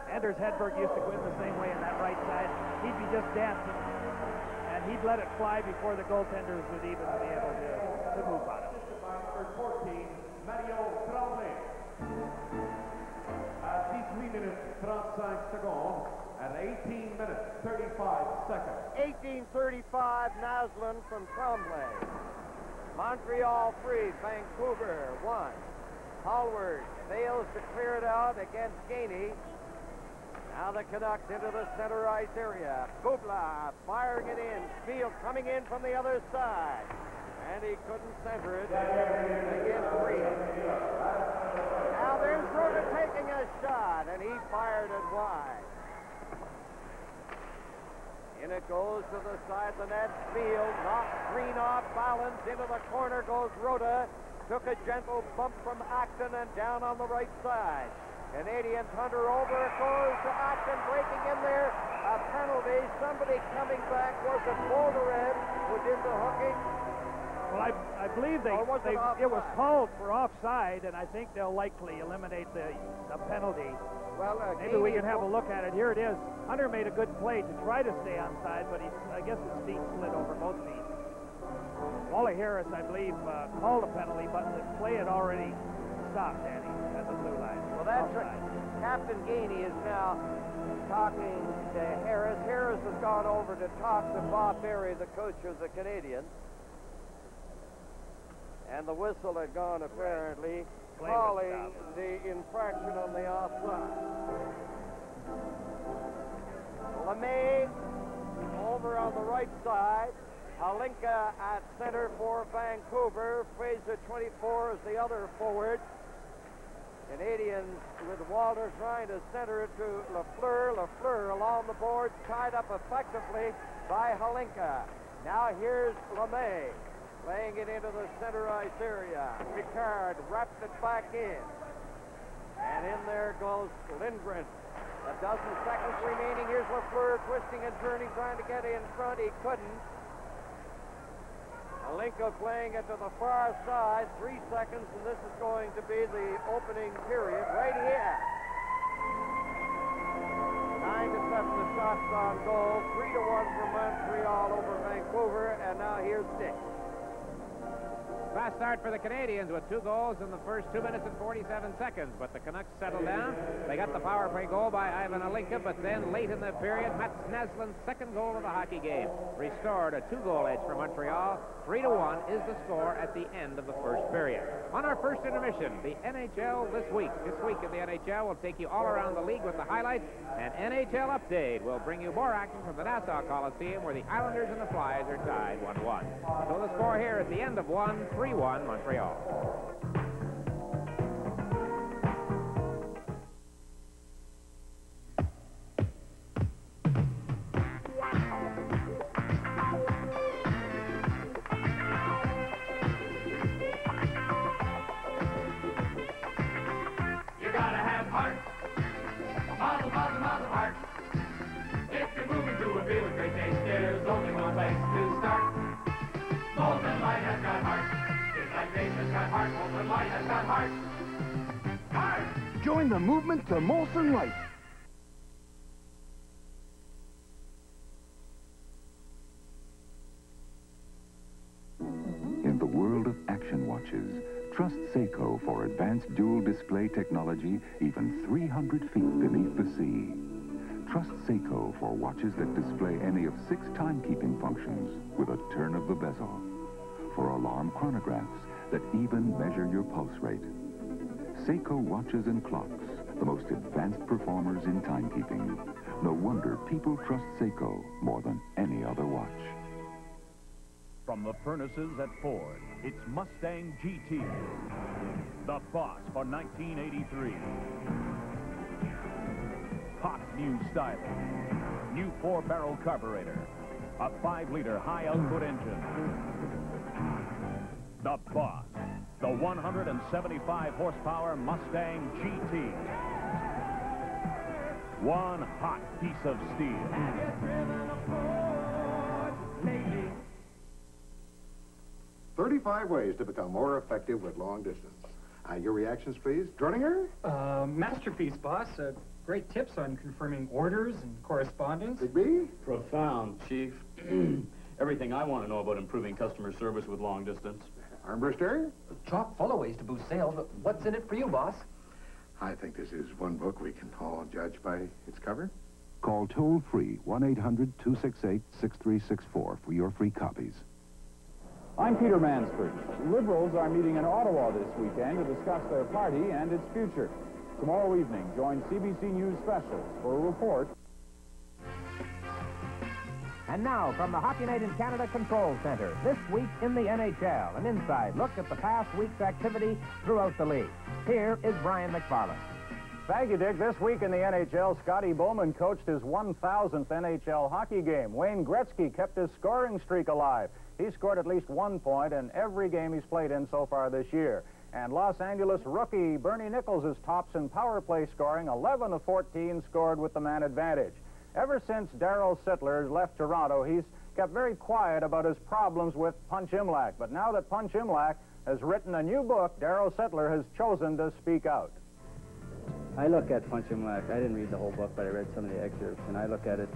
Anders Hedberg used to go in the same way on that right side. He'd be just dancing, and he'd let it fly before the goaltenders would even be able to move on it. Number 14, Mario Tremblay. 18 minutes 35 seconds at 18 minutes 35 seconds. 18:35, Naslund from Tremblay. Montreal 3, Vancouver 1. Hallward fails to clear it out against Gainey. Now the Canucks into the center ice area. Bubla firing it in. Field coming in from the other side. And he couldn't center it against Reed. Now there's Rhoda taking a shot, and he fired it wide. In it goes to the side of the net. Field knocks Green off balance. Into the corner goes Rhoda. Took a gentle bump from Acton and down on the right side. Canadians Hunter over. It goes to Acton breaking in there. A penalty. Somebody coming back. Was it Boldered who did the hooking? Well, I believe it was called for offside, and I think they'll likely eliminate the penalty. Well, maybe we can have a look at it. Here it is. Hunter made a good play to try to stay onside, but I guess his feet slid over both feet. Wally Harris, I believe, called a penalty, but the play had already stop, Danny, at the blue line. Well, that's right. Captain Gainey is now talking to Harris. Harris has gone over to talk to Bob Berry, the coach of the Canadiens. And the whistle had gone, apparently, calling the infraction on the offside. LeMay over on the right side. Halinka at center for Vancouver. Fraser 24 is the other forward. Canadians with Walter trying to center it to Lafleur. Lafleur along the board, tied up effectively by Halinka. Now here's LeMay, laying it into the center ice area. Picard wrapped it back in. And in there goes Lindgren. A dozen seconds remaining. Here's Lafleur twisting and turning, trying to get in front. He couldn't. Halinka playing it to the far side. 3 seconds, and this is going to be the opening period right here. 9-7 the shots on goal. 3-1 for Montreal over Vancouver, and now here's Dick. Fast start for the Canadiens with 2 goals in the first 2 minutes and 47 seconds, but the Canucks settled down. They got the power play goal by Yvan Halinka, but then late in the period, Mats Naslin's second goal of the hockey game restored a 2-goal edge for Montreal. 3-1 is the score at the end of the first period. On our first intermission, the NHL this week. This week in the NHL, we'll take you all around the league with the highlights, and NHL Update will bring you more action from the Nassau Coliseum, where the Islanders and the Flyers are tied 1-1. So the score here at the end of 1, 3-1 Montreal. You gotta have heart. Mazel, mazel, mazel heart. If you're moving to a field of great taste, there's only one place to start. Molten Light has got heart. Just like Grace has got heart, Molten Light has got heart. Heart! Join the movement to Molson Light. In the world of action watches, trust Seiko for advanced dual display technology even 300 feet beneath the sea. Trust Seiko for watches that display any of 6 timekeeping functions with a turn of the bezel. For alarm chronographs that even measure your pulse rate. Seiko watches and clocks, the most advanced performers in timekeeping. No wonder people trust Seiko more than any other watch. From the furnaces at Ford, it's Mustang GT, the boss for 1983. Hot new styling, new 4-barrel carburetor, a 5-liter high-output engine. The boss, the 175-horsepower Mustang GT. One hot piece of steel. 35 ways to become more effective with long distance. Your reactions, please. Droninger? Masterpiece, boss. Great tips on confirming orders and correspondence. Big B? Profound, Chief. Everything I want to know about improving customer service with long distance. Armbrust area? Chock full of ways to boost sales, but what's in it for you, boss? I think this is one book we can all judge by its cover. Call toll-free 1-800-268-6364 for your free copies. I'm Peter Mansford. Liberals are meeting in Ottawa this weekend to discuss their party and its future. Tomorrow evening, join CBC News Specials for a report. And now, from the Hockey Night in Canada Control Center, this week in the NHL, an inside look at the past week's activity throughout the league. Here is Brian McFarland. Thank you, Dick. This week in the NHL, Scotty Bowman coached his 1,000th NHL hockey game. Wayne Gretzky kept his scoring streak alive. He scored at least 1 point in every game he's played in so far this year. And Los Angeles rookie Bernie Nichols is tops in power play scoring. 11 of 14 scored with the man advantage. Ever since Darryl Sittler left Toronto, he's kept very quiet about his problems with Punch Imlach. But now that Punch Imlach has written a new book, Darryl Sittler has chosen to speak out. I look at Punch Imlach. I didn't read the whole book, but I read some of the excerpts, and I look at it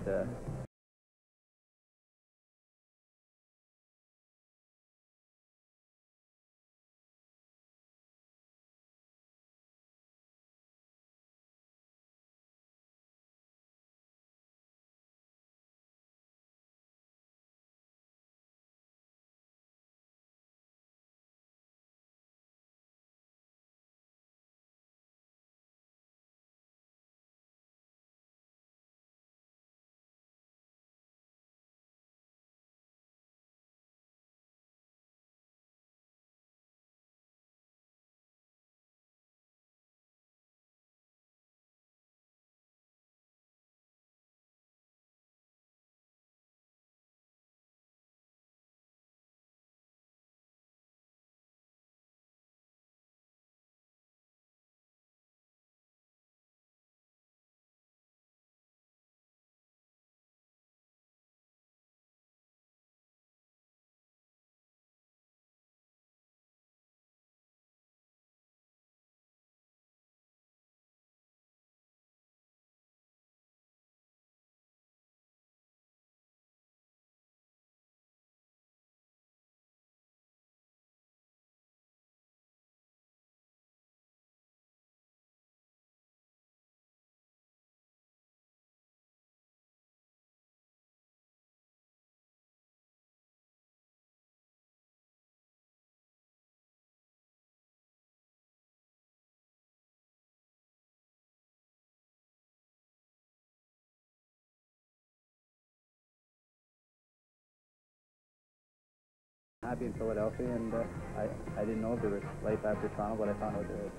happy in Philadelphia, and I didn't know if there was life after Toronto, but I found out there is.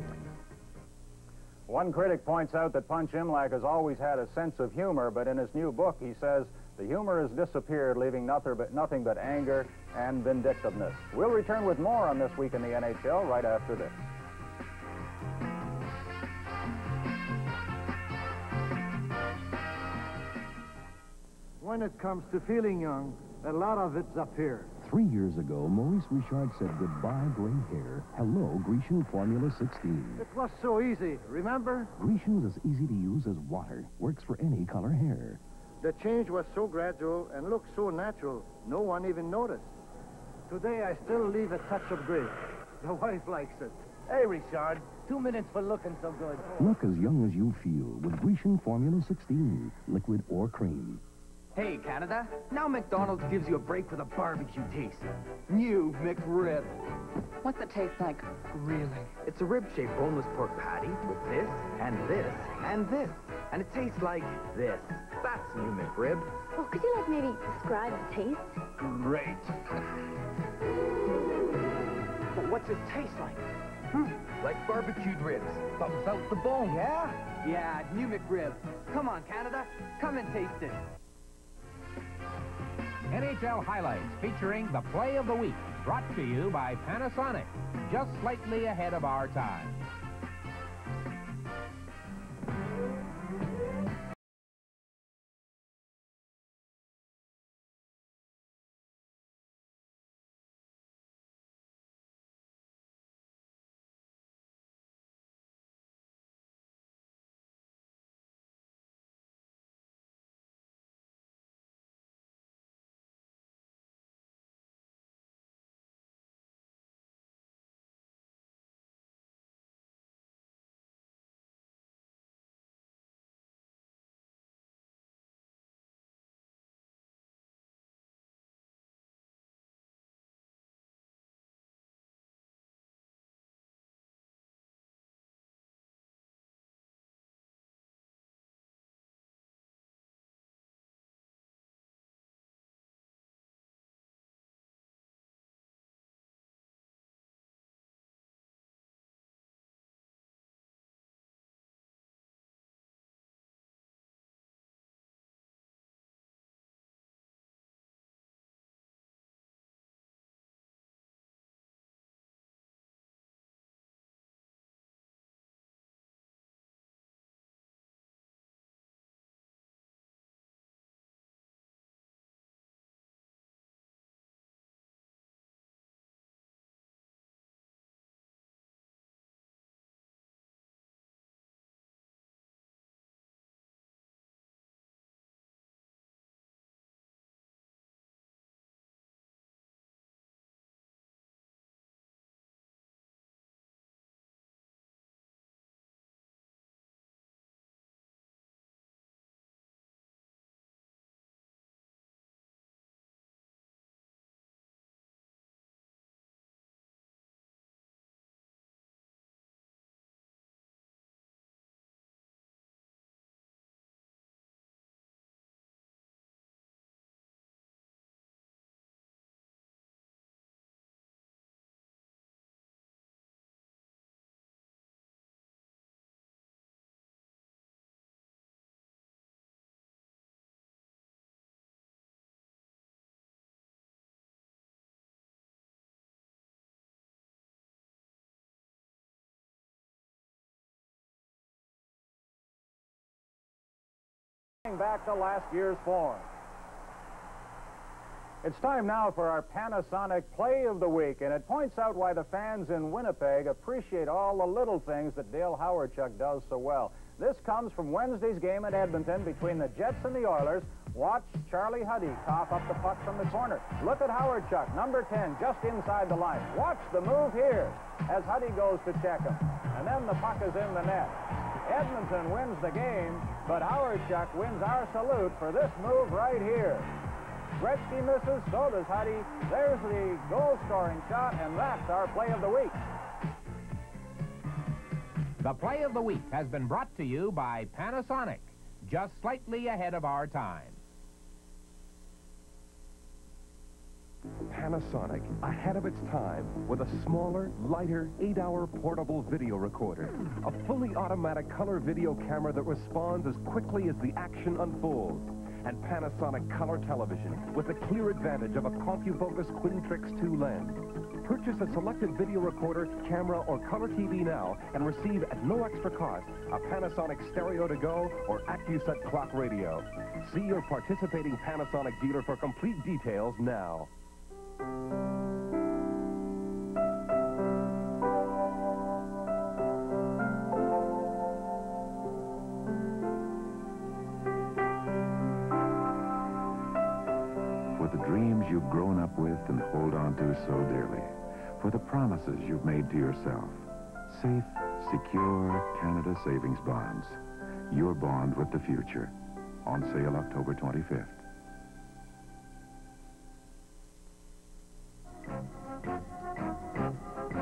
One critic points out that Punch Imlach has always had a sense of humor, but in his new book, he says the humor has disappeared, leaving nothing but anger and vindictiveness. We'll return with more on This Week in the NHL right after this. When it comes to feeling young, a lot of it's up here. 3 years ago, Maurice Richard said goodbye gray hair. Hello, Grecian Formula 16. It was so easy, remember? Grecian's as easy to use as water. Works for any color hair. The change was so gradual and looked so natural, no one even noticed. Today, I still leave a touch of gray. The wife likes it. Hey, Richard, 2 minutes for looking so good. Look as young as you feel with Grecian Formula 16, liquid or cream. Hey, Canada, now McDonald's gives you a break with a barbecue taste. New McRib. What's it taste like? Really? It's a rib-shaped boneless pork patty with this, and this, and this. And it tastes like this. That's new McRib. Well, could you, maybe describe the taste? Great. But what's it taste like? Like barbecued ribs. Bumps out the bone. Yeah? Yeah, new McRib. Come on, Canada. Come and taste it. NHL highlights featuring the play of the week, brought to you by Panasonic, just slightly ahead of our time. Back to last year's form. It's time now for our Panasonic Play of the Week, and it points out why the fans in Winnipeg appreciate all the little things that Dale Hawerchuk does so well. This comes from Wednesday's game at Edmonton between the Jets and the Oilers. Watch Charlie Huddy cough up the puck from the corner. Look at Hawerchuk, number 10, just inside the line. Watch the move here as Huddy goes to check him. And then the puck is in the net. Edmonton wins the game, but Hawerchuk wins our salute for this move right here. Gretzky misses, so does Huddy. There's the goal-scoring shot, and that's our Play of the Week. The Play of the Week has been brought to you by Panasonic, just slightly ahead of our time. Panasonic, ahead of its time, with a smaller, lighter, 8-hour portable video recorder. A fully automatic color video camera that responds as quickly as the action unfolds. And Panasonic color television with the clear advantage of a CompuFocus Quintrix 2 lens. Purchase a selected video recorder, camera, or color TV now and receive at no extra cost a Panasonic Stereo to Go or AccuSet clock radio. See your participating Panasonic dealer for complete details now. For the dreams you've grown up with and hold on to so dearly. For the promises you've made to yourself. Safe, secure Canada Savings Bonds. Your bond with the future. On sale October 25th.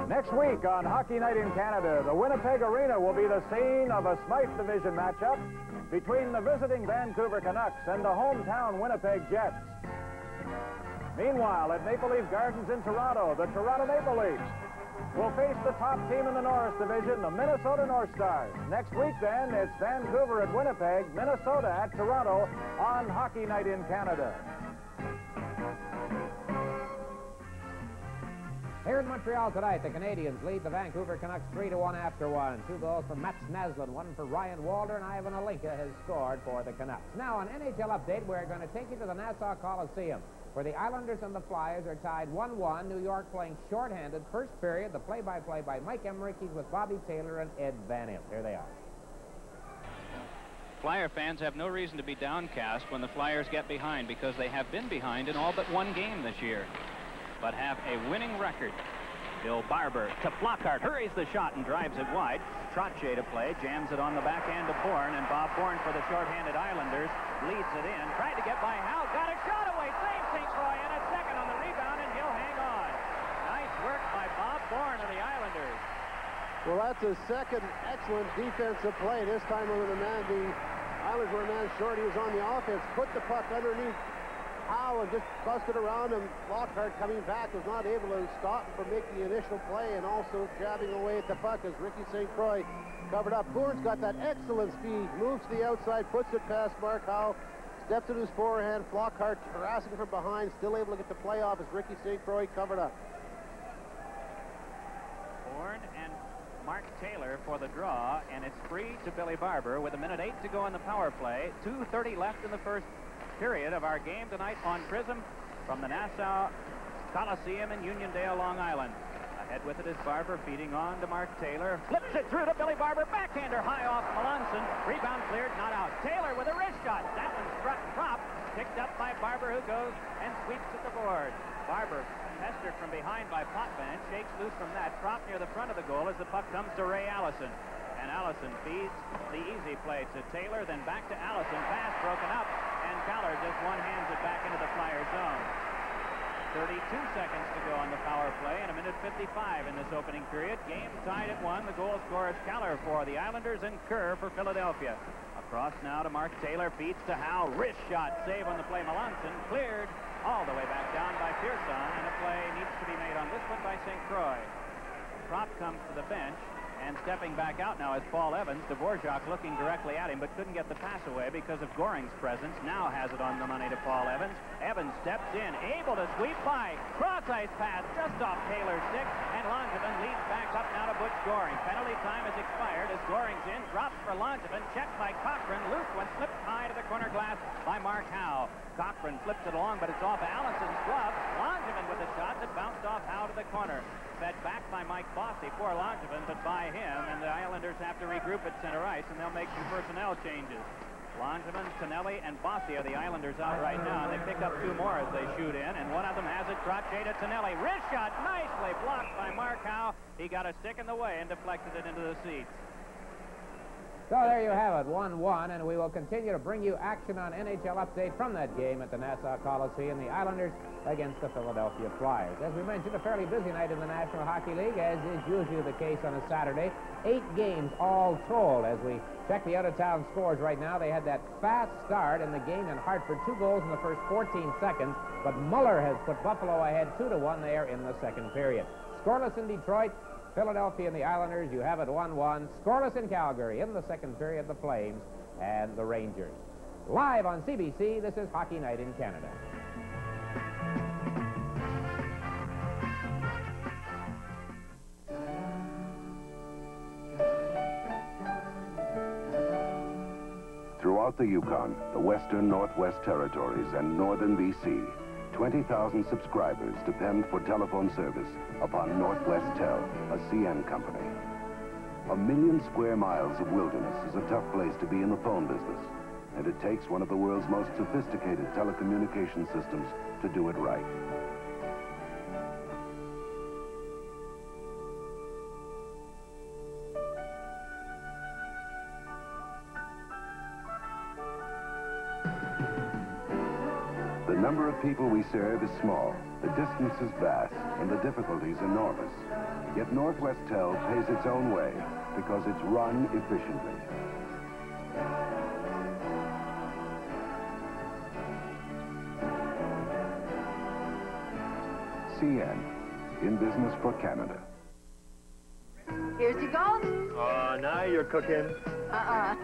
Next week on Hockey Night in Canada, the Winnipeg Arena will be the scene of a Smythe Division matchup between the visiting Vancouver Canucks and the hometown Winnipeg Jets. Meanwhile, at Maple Leaf Gardens in Toronto, the Toronto Maple Leafs will face the top team in the Norris Division, the Minnesota North Stars. Next week, then, it's Vancouver at Winnipeg, Minnesota at Toronto on Hockey Night in Canada. Here in Montreal tonight, the Canadiens lead the Vancouver Canucks 3-1 after one. 2 goals from Mats Naslund, 1 for Ryan Walder, and Ivan Alinka has scored for the Canucks. Now, on NHL Update, we're going to take you to the Nassau Coliseum, where the Islanders and the Flyers are tied 1-1. New York playing shorthanded. First period, the play-by-play by Mike Emmerich. He's with Bobby Taylor and Ed Van Imp. Here they are. Flyer fans have no reason to be downcast when the Flyers get behind, because they have been behind in all but one game this year, but have a winning record. Bill Barber to Flockhart, hurries the shot and drives it wide. Trottier to play, jams it on the backhand to Bourne, and Bob Bourne for the shorthanded Islanders leads it in. Tried to get by Howe, got a shot away, saves St. Croix, and a second on the rebound, and he'll hang on. Nice work by Bob Bourne of the Islanders. Well, that's his second excellent defensive play. This time when the Islanders were a man short, he was on the offense, put the puck underneath Howe and just busted around him. Lockhart coming back was not able to stop him from making the initial play, and also jabbing away at the puck as Ricky St. Croix covered up. Bourne's got that excellent speed, moves to the outside, puts it past Mark Howe, steps to his forehand. Flockhart harassing from behind, still able to get the play off as Ricky St. Croix covered up. Bourne and Mark Taylor for the draw, and it's free to Billy Barber with 1:08 to go in the power play. 2:30 left in the first period of our game tonight on Prism from the Nassau Coliseum in Uniondale, Long Island. Ahead with it is Barber, feeding on to Mark Taylor. Flips it through to Billy Barber, backhander high off Melanson. Rebound cleared, not out. Taylor with a wrist shot. That one's dropped, picked up by Barber, who goes and sweeps at the board. Barber pestered from behind by Potvin, shakes loose from that, drop near the front of the goal as the puck comes to Ray Allison. And Allison feeds the easy play to Taylor, then back to Allison. Pass broken up, and Caller just one-hands it back into the Flyer zone. 32 seconds to go on the power play, and 1:55 in this opening period. Game tied at 1. The goal scorer is Caller for the Islanders and Kerr for Philadelphia. Across now to Mark Taylor, feeds to Howe. Wrist shot, save on the play. Melanson cleared all the way back down by Pearson, and a play needs to be made on this one by St. Croix. Prop comes to the bench, and stepping back out now is Paul Evans. Dvorak looking directly at him, but couldn't get the pass away because of Goring's presence. Now has it on the money to Paul Evans. Evans steps in, able to sweep by. Cross-ice pass just off Taylor's stick, and Langevin leads back up now to Butch Goring. Penalty time has expired as Goring's in, drops for Langevin, checked by Cochran. Loose one, slipped high to the corner glass by Mark Howe. Cochran flips it along, but it's off Allison's glove. Langevin with a shot that bounced off Howe to the corner. Fed back by Mike Bossy for Langevin, but by him, and the Islanders have to regroup at center ice, and they'll make some personnel changes. Langevin, Tonelli, and Bossy are the Islanders out right now, and they pick up 2 more as they shoot in, and one of them has it. Trottier to Tonelli. Wrist shot, nicely blocked by Mark Howe. He got a stick in the way and deflected it into the seats. So there you have it, 1-1, and we will continue to bring you action on NHL Update from that game at the Nassau Coliseum, the Islanders against the Philadelphia Flyers. As we mentioned, a fairly busy night in the National Hockey League, as is usually the case on a Saturday. 8 games all told. As we check the out-of-town scores right now, they had that fast start in the game in Hartford, 2 goals in the first 14 seconds, but Muller has put Buffalo ahead 2-1 there in the second period. Scoreless in Detroit, Philadelphia and the Islanders, you have it 1-1. Scoreless in Calgary in the second period, the Flames and the Rangers. Live on CBC, this is Hockey Night in Canada. Throughout the Yukon, the Western Northwest Territories, and Northern BC, 20,000 subscribers depend for telephone service upon Northwest Tel, a CN company. 1 million square miles of wilderness is a tough place to be in the phone business, and it takes one of the world's most sophisticated telecommunication systems to do it right. The number of people we serve is small, the distance is vast, and the difficulties enormous. Yet Northwest Tel pays its own way because it's run efficiently. CN, in business for Canada. Here's your gold. Oh, now you're cooking.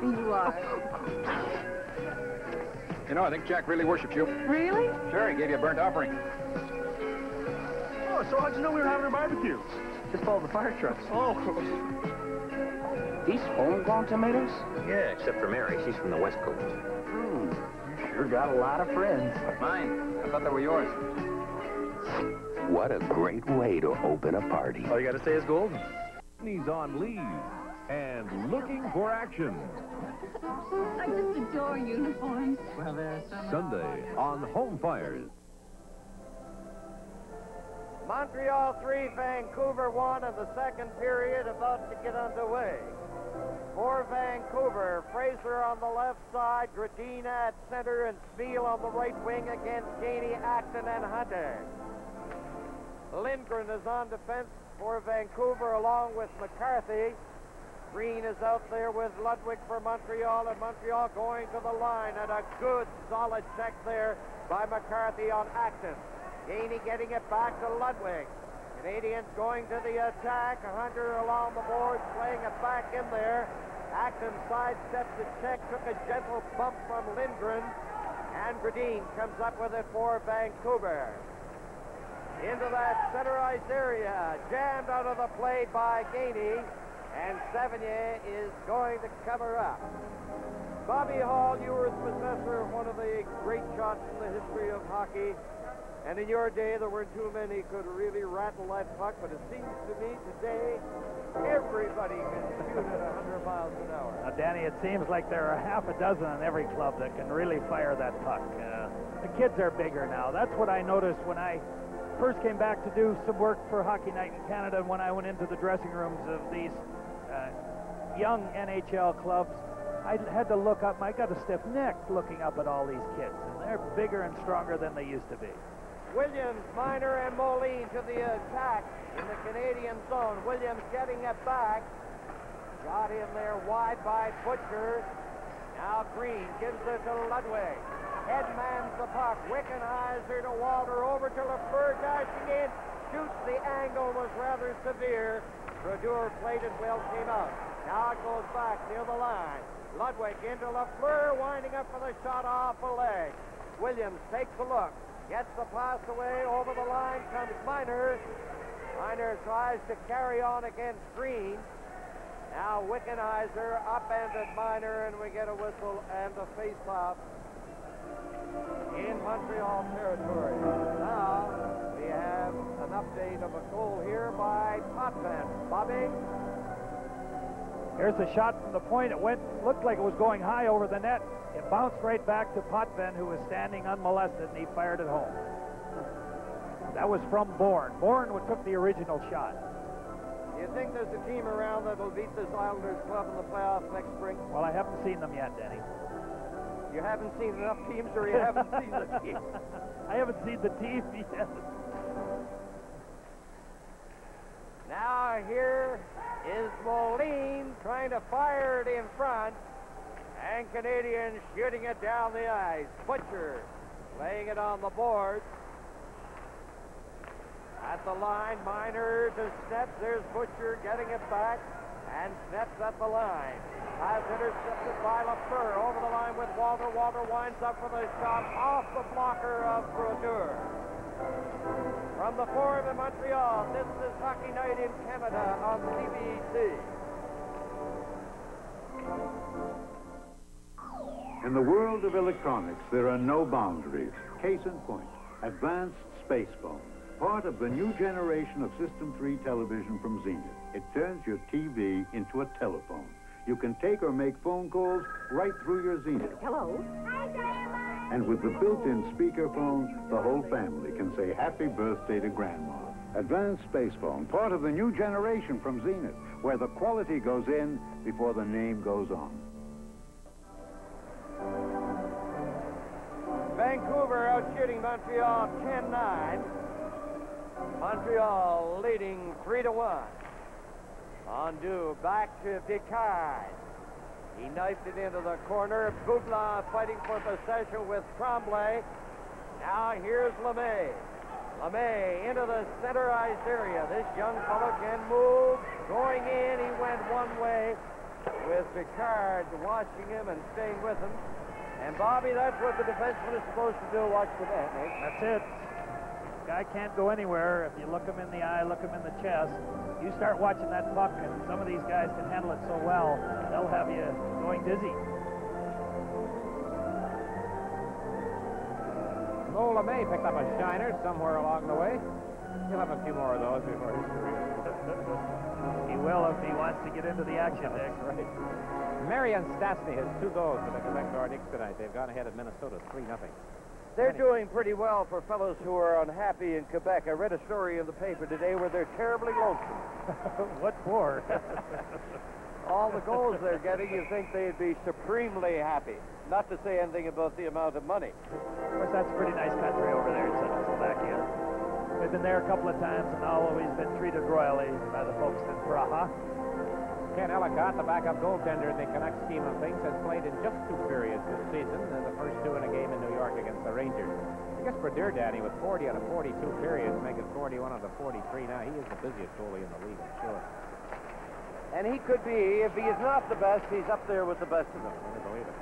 You are. You know, I think Jack really worships you. Really? Sure, he gave you a burnt offering. Oh, so how'd you know we were having a barbecue? Just follow the fire trucks. Oh. These homegrown tomatoes? Yeah, except for Mary. She's from the West Coast. You sure got a lot of friends. Mine. I thought they were yours. What a great way to open a party. All you gotta say is golden. He's on leave and looking for action. I just adore uniforms. Well, there's some... Sunday on Home Fires. Montreal 3, Vancouver 1, and the second period about to get underway. For Vancouver, Fraser on the left side, Gradina at center, and Smeal on the right wing against Gainey, Acton, and Hunter. Lindgren is on defense for Vancouver along with McCarthy. Green is out there with Ludwig for Montreal, and Montreal going to the line, and a good solid check there by McCarthy on Acton. Gainey getting it back to Ludwig. Canadians going to the attack. Hunter along the boards, playing it back in there. Acton sidesteps the check, took a gentle bump from Lindgren, and Gradine comes up with it for Vancouver. Into that center ice area, jammed out of the play by Gainey, and Savigny is going to cover up. Bobby Hall, you were the possessor of one of the great shots in the history of hockey. And in your day, there weren't too many could really rattle that puck, but it seems to me today, everybody can shoot at 100 miles an hour. Now, Danny, it seems like there are half a dozen in every club that can really fire that puck. The kids are bigger now. That's what I noticed when I first came back to do some work for Hockey Night in Canada. When I went into the dressing rooms of these young NHL clubs, I had to look up. I got a stiff neck looking up at all these kids. And they're bigger and stronger than they used to be. Williams, Miner, and Moline to the attack in the Canadian zone. Williams getting it back. Got in there wide by Butcher. Now Green gives it to Ludwig. Headmans the puck. Wickenheiser to Walter. Over to Lafleur. Dashing in. Shoots. The angle was rather severe. Brodeur played it well. Came out. Now it goes back near the line. Ludwig into Lafleur. Winding up for the shot off a leg. Williams takes a look. Gets the pass away. Over the line comes Miner. Miner tries to carry on against Green. Now Wickenheiser upended Miner, and we get a whistle and a face-off in Montreal territory. Now we have an update of a goal here by Potvin. Bobby? Here's the shot from the point. It looked like it was going high over the net. It bounced right back to Potvin, who was standing unmolested, and he fired it home. That was from Bourne. Bourne took the original shot. Do you think there's a team around that'll beat this Islanders club in the playoffs next spring? Well, I haven't seen them yet, Denny. You haven't seen enough teams, or you haven't seen the team? I haven't seen the team yet. Now here is Moline trying to fire it in front, and Canadians shooting it down the ice. Butcher laying it on the boards. At the line, Miner to Snets. There's Butcher getting it back, and Snets at the line. Pass intercepted by Lafleur. Over the line with Walter. Walter winds up for the shot off the blocker of Brodeur. From the Forum in Montreal, this is Hockey Night in Canada on CBC. In the world of electronics, there are no boundaries. Case in point, Advanced Space Phone. Part of the new generation of System 3 television from Zenith. It turns your TV into a telephone. You can take or make phone calls right through your Zenith. Hello. And with the built-in speakerphone, the whole family can say happy birthday to Grandma. Advanced Space Phone, part of the new generation from Zenith, where the quality goes in before the name goes on. Vancouver out shooting Montreal 10-9. Montreal leading 3-1. Ondu back to Descartes. He knifed it into the corner. Boubla fighting for possession with Tremblay. Now here's LeMay. LeMay into the center ice area. This young fellow can move. Going in, he went one way with Descartes watching him and staying with him. And Bobby, that's what the defenseman is supposed to do. Watch for that, Nick. That's it. Guy can't go anywhere. If you look him in the eye, look him in the chest, you start watching that puck, and some of these guys can handle it so well, they'll have you going dizzy. Mo LeMay picked up a shiner somewhere along the way. He'll have a few more of those before his career. He will if he wants to get into the action, Nick. Right. Marion Stastny has 2 goals for the Quebec Nordiques tonight. They've gone ahead of Minnesota 3-0. They're doing pretty well for fellows who are unhappy in Quebec. I read a story in the paper today where they're terribly lonesome. What for? All the goals they're getting, you think they'd be supremely happy. Not to say anything about the amount of money. Of course, that's a pretty nice country over there in Czechoslovakia. We've been there a couple of times and always been treated royally by the folks in Praha. Ken Ellicott, the backup goaltender in the Canucks scheme of things, has played in just 2 periods this season, and the first 2 in a game in New York against the Rangers. I guess Brodeur, Danny, with 40 out of 42 periods, make it 41 out of 43 now. He is the busiest goalie in the league, I'm sure. And he could be, if he is not the best, he's up there with the best of them. I believe it.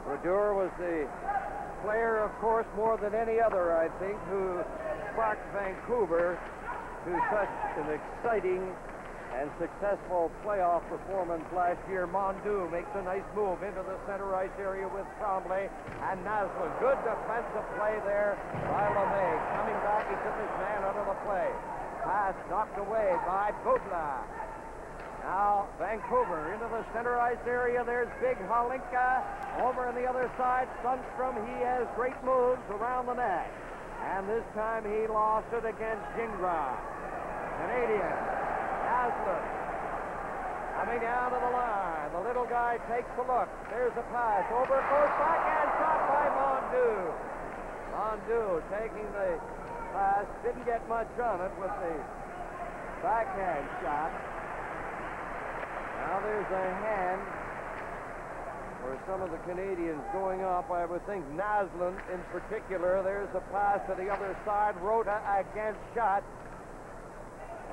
Brodeur was the player, of course, more than any other, I think, who sparked Vancouver to such an exciting and successful playoff performance last year. Mondu makes a nice move into the center ice area with Tremblay and Naslund. Good defensive play there by LeMay. Coming back, he took his man out of the play. Pass knocked away by Boubla. Now Vancouver into the center ice area. There's Big Holinka. Over on the other side, Sundstrom. He has great moves around the net. And this time he lost it against Gingras. Canadian. Naslund coming down to the line. The little guy takes a look. There's a pass. Over it goes, backhand shot by Mondu. Mondu taking the pass. Didn't get much on it with the backhand shot. Now there's a hand for some of the Canadians going up. I would think Naslund in particular. There's a pass to the other side. Rota against shot.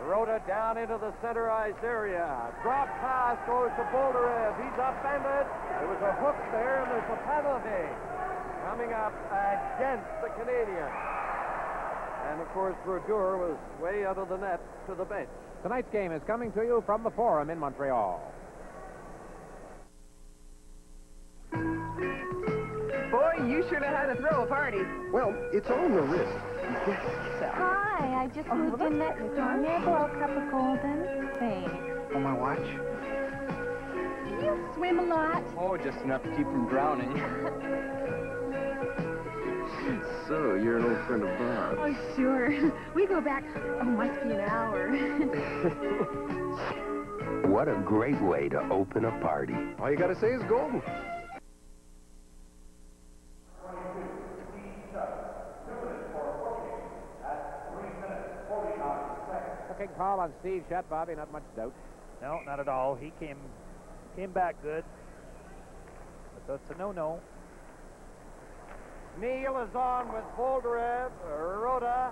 Rota down into the center ice area. Drop pass goes to Bolderev. He's upended. There was a hook there, and there's a penalty coming up against the Canadians. And, of course, Brodeur was way out of the net to the bench. Tonight's game is coming to you from the Forum in Montreal. Boy, you sure know how to throw a party. Well, it's on the wrist. Hi, I just moved in next door. May I borrow a cup of golden? Thanks. On my watch? Do you swim a lot? Oh, just enough to keep from drowning. So, you're an old friend of Bob's. Oh, sure. We go back, must be an hour. What a great way to open a party. All you gotta say is golden. Looking call on Steve Shutt, Bobby, not much doubt. No, not at all. He came back good. But that's a no-no. Neal is on with Bolderev, Rhoda,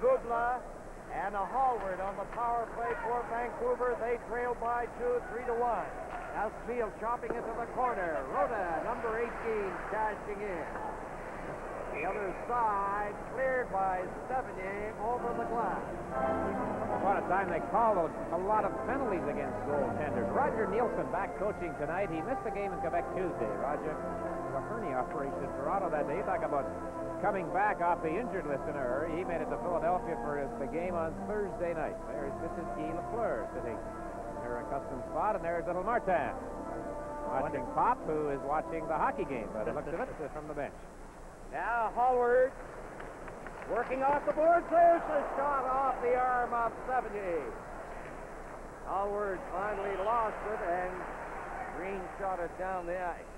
Gubla, and a Hallward on the power play for Vancouver. They trail by 3-1. Now Neal chopping into the corner. Rhoda, number 18, dashing in. The other side cleared by Sevigny over the glass. What a time they called a lot of penalties against goaltenders. Roger Nielsen back coaching tonight. He missed the game in Quebec Tuesday. Roger, a hernia operation in Toronto that day. Talk about coming back off the injured list in a hurry. He made it to Philadelphia for the game on Thursday night. This is Guy Lafleur sitting in her accustomed spot, and there's little Martin watching Pop, who is watching the hockey game, but it looks at it from the bench. Now Hallward working off the boards. There's a shot off the arm of Sevigny. Hallward finally lost it, and Green shot it down the ice.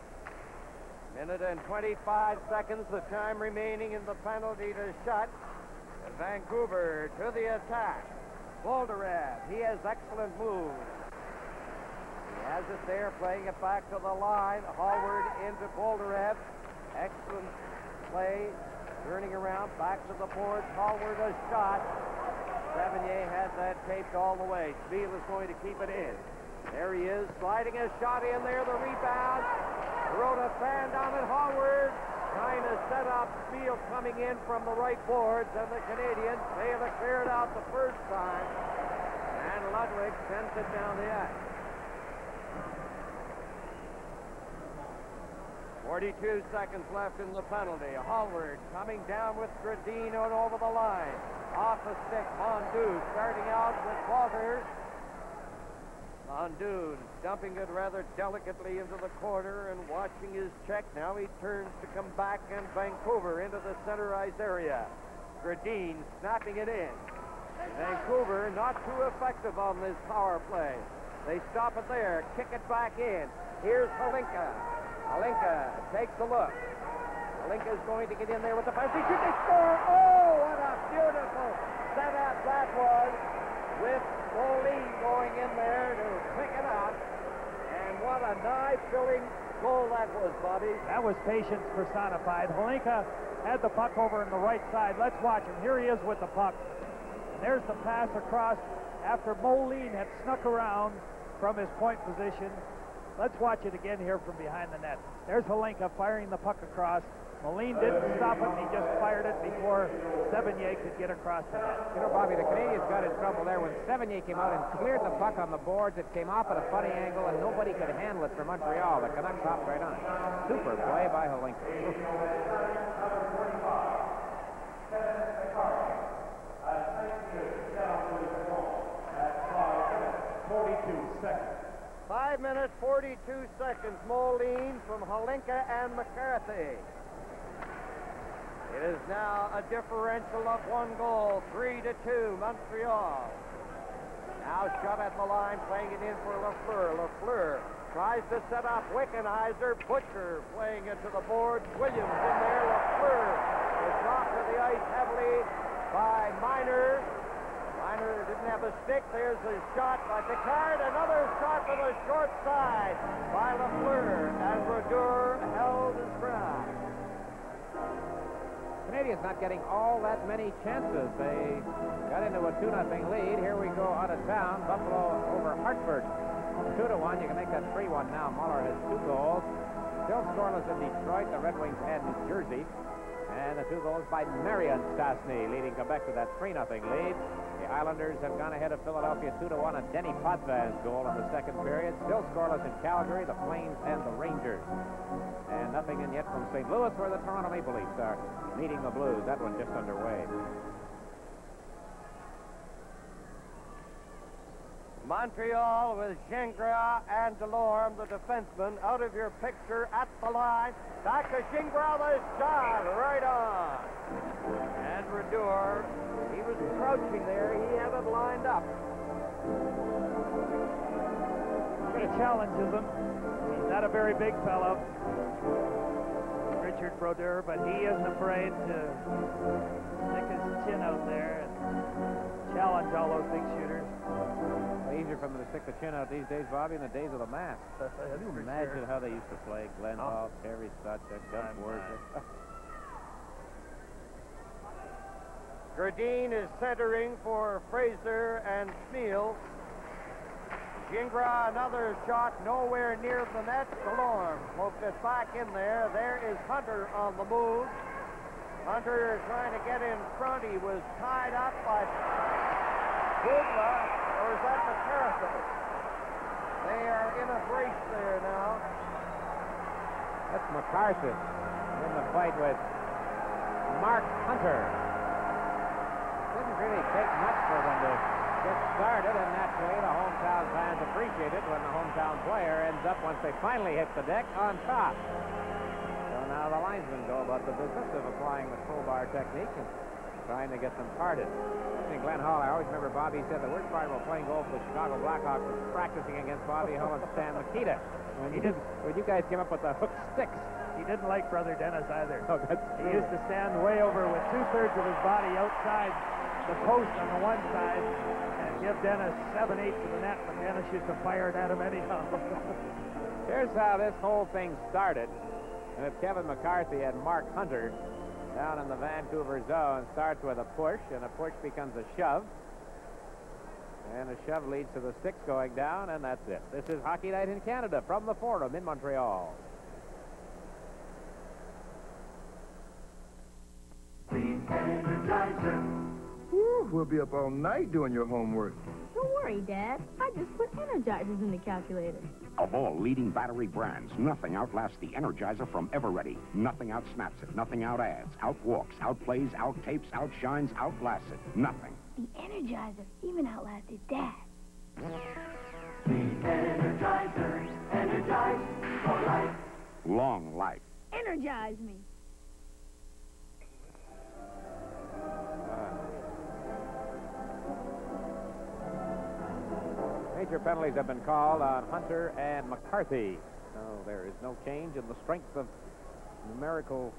Minute and 25 seconds, the time remaining in the penalty to Shutt. Vancouver to the attack. Bolderev, he has excellent moves. He has it there, playing it back to the line. Hallward into Bolderev. Excellent play, turning around, back to the boards. Hallward a shot. Sevigny has that taped all the way. Spiel is going to keep it in. There he is, sliding a shot in there, the rebound. Rhoda fanned down at Hallward, trying to set up Spiel coming in from the right boards, and the Canadiens fail to clear it out the first time. And Ludwig sends it down the ice. 42 seconds left in the penalty. Hallward coming down with Gradino over the line. Off the stick, Mondoon starting out with Walters. Mondoon dumping it rather delicately into the corner and watching his check. Now he turns to come back, and Vancouver into the center ice area. Gradine snapping it in. Vancouver not too effective on this power play. They stop it there, kick it back in. Here's Halinka. Halinka takes a look. Halinka's going to get in there with the pass. He should score. Oh, what a beautiful setup that was, with Moline going in there to pick it up. And what a knife-filling goal that was, Bobby. That was patience personified. Halinka had the puck over on the right side. Let's watch him. Here he is with the puck. And there's the pass across after Moline had snuck around from his point position. Let's watch it again here from behind the net. There's Halinka firing the puck across. Moline didn't stop it. He just fired it before Sevigny could get across the net. You know, Bobby, the Canadiens got in trouble there when Sevigny came out and cleared the puck on the boards. It came off at a funny angle, and nobody could handle it for Montreal. The Canucks hopped right on it. Super play by Halinka. 42 seconds. 5 minutes, 42 seconds. Moline from Halinka and McCarthy. It is now a differential of 1 goal, 3-2, Montreal. Now Shutt at the line, playing it in for Lafleur. Lafleur tries to set up Wickenheiser. Butcher playing it to the boards. Williams in there. Lafleur is knocked to the ice heavily by Miner. Miner didn't have a stick. There's a shot by Picard. Another shot from the short side by Lafleur. And Brodeur held his ground. Canadiens not getting all that many chances. They got into a 2-0 lead. Here we go out of town. Buffalo over Hartford. 2-1. You can make that 3-1 now. Muller has 2 goals. Still scoreless in Detroit. The Red Wings and New Jersey. And the 2 goals by Marion Stastny, leading Quebec to that 3-0 lead. The Islanders have gone ahead of Philadelphia 2-1. A Denny Potvin goal in the second period. Still scoreless in Calgary, the Flames, and the Rangers. And nothing in yet from St. Louis, where the Toronto Maple Leafs are meeting the Blues. That one just underway. Montreal with Gingras and DeLorme, the defenseman, out of your picture at the line. Back to Gingras, the shot right on. punching there. He had it lined up. He challenges him. He's not a very big fellow, Richard Brodeur, but he isn't afraid to stick his chin out there and challenge all those big shooters. Well, easier for them to stick the chin out these days, Bobby, in the days of the mask. Can you imagine how they used to play? Glenn Hall, Terry Stotchuk, Gus Worship. Gradine is centering for Fraser and Smeal. Gingras, another shot nowhere near the net. DeLorme poked it back in there. There is Hunter on the move. Hunter trying to get in front. He was tied up by Bubla, or is that McCarthy? They are in a brace there now. That's McCarthy in the fight with Mark Hunter. Didn't really take much for them to get started, and naturally the hometown fans appreciate it when the hometown player ends up, once they finally hit the deck, on top. So now the linesmen go about the business of applying the crowbar technique and trying to get them parted. I think Glenn Hall, I always remember Bobby said the worst part about playing golf with the Chicago Blackhawks was practicing against Bobby Hull and Stan Mikita. When you guys came up with the hook sticks. He didn't like Brother Dennis either. Oh, that's he used to stand way over with 2/3 of his body outside the post on the one side and give Dennis 7/8 to the net, but Dennis used to fire it at him anyhow. Here's how this whole thing started. And it's Kevin McCarthy and Mark Hunter down in the Vancouver zone. Starts with a push, and a push becomes a shove. And a shove leads to the sticks going down, and that's it. This is Hockey Night in Canada from the Forum in Montreal. Whew, we'll be up all night doing your homework. Don't worry, Dad. I just put Energizers in the calculator. Of all leading battery brands, nothing outlasts the Energizer from Eveready. Nothing outsnaps it. Nothing outadds, outwalks, outplays, outtapes, outshines, outlasts it. Nothing. The Energizer even outlasted Dad. The Energizer, energize for life. Long life. Energize me. Major penalties have been called on Hunter and McCarthy. So there is no change in the strength of numerical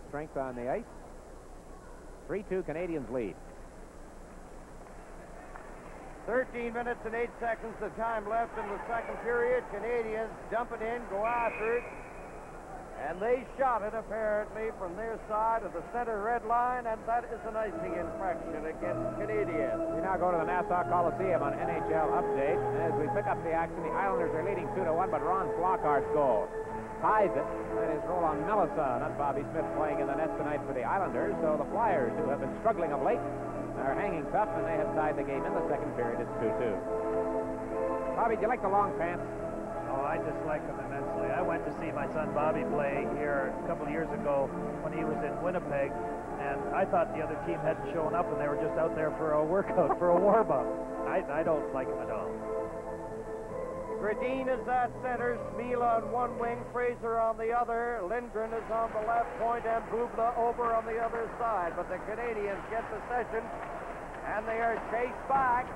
strength on the ice. 3-2 Canadiens lead. 13 minutes and 8 seconds of time left in the second period. Canadiens dump it in, go after it. And they shot it, apparently, from their side of the center red line, and that is an icing infraction against Canadiens. We now go to the Nassau Coliseum on NHL Update. And as we pick up the action, the Islanders are leading 2-1, but Ron Flockhart's goal ties it. That is Roland Melisson, not Bobby Smith, playing in the net tonight for the Islanders. So the Flyers, who have been struggling of late, are hanging tough, and they have tied the game in the second period. It's 2-2. Bobby, do you like the long pants? Oh, I just like them immensely. I went to see my son Bobby play here a couple of years ago when he was in Winnipeg, and I thought the other team hadn't shown up and they were just out there for a workout, for a warm-up. I don't like them at all. Gradine is at center, Smeal on one wing, Fraser on the other, Lindgren is on the left point, and Bubla over on the other side. But the Canadiens get possession, and they are chased back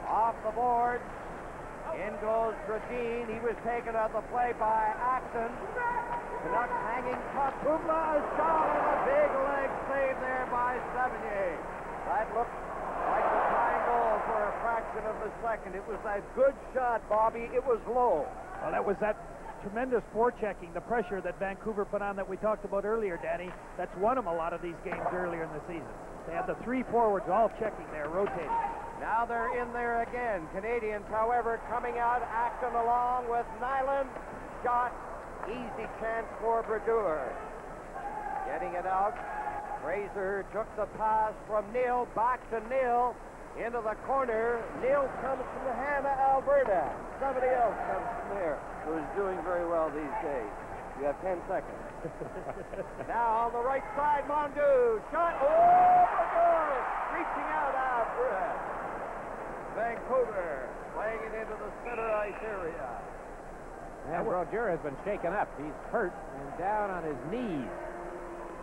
off the board. In goes Gradine. He was taken out of the play by Acton. Canucks hanging puck. Bubla, a shot and a big leg save there by Sevigny. That looked like the tying goal for a fraction of a second. It was that good shot, Bobby. It was low. Well, that was that tremendous forechecking, the pressure that Vancouver put on that we talked about earlier, Danny. That's won them a lot of these games earlier in the season. They had the three forwards all checking there, rotating. Now they're in there again. Canadiens, however, coming out, Acton along with Nyland. Shot, easy chance for Brodeur. Getting it out. Fraser took the pass from Neal, back to Neal, into the corner. Neal comes from the hand of Alberta. Somebody else comes from there who's doing very well these days. You have 10 seconds. Now on the right side, Mondu. Shot. Oh, Brodeur reaching out Alberta. Vancouver playing it into the center ice area. And Brodeur has been shaken up. He's hurt and down on his knees.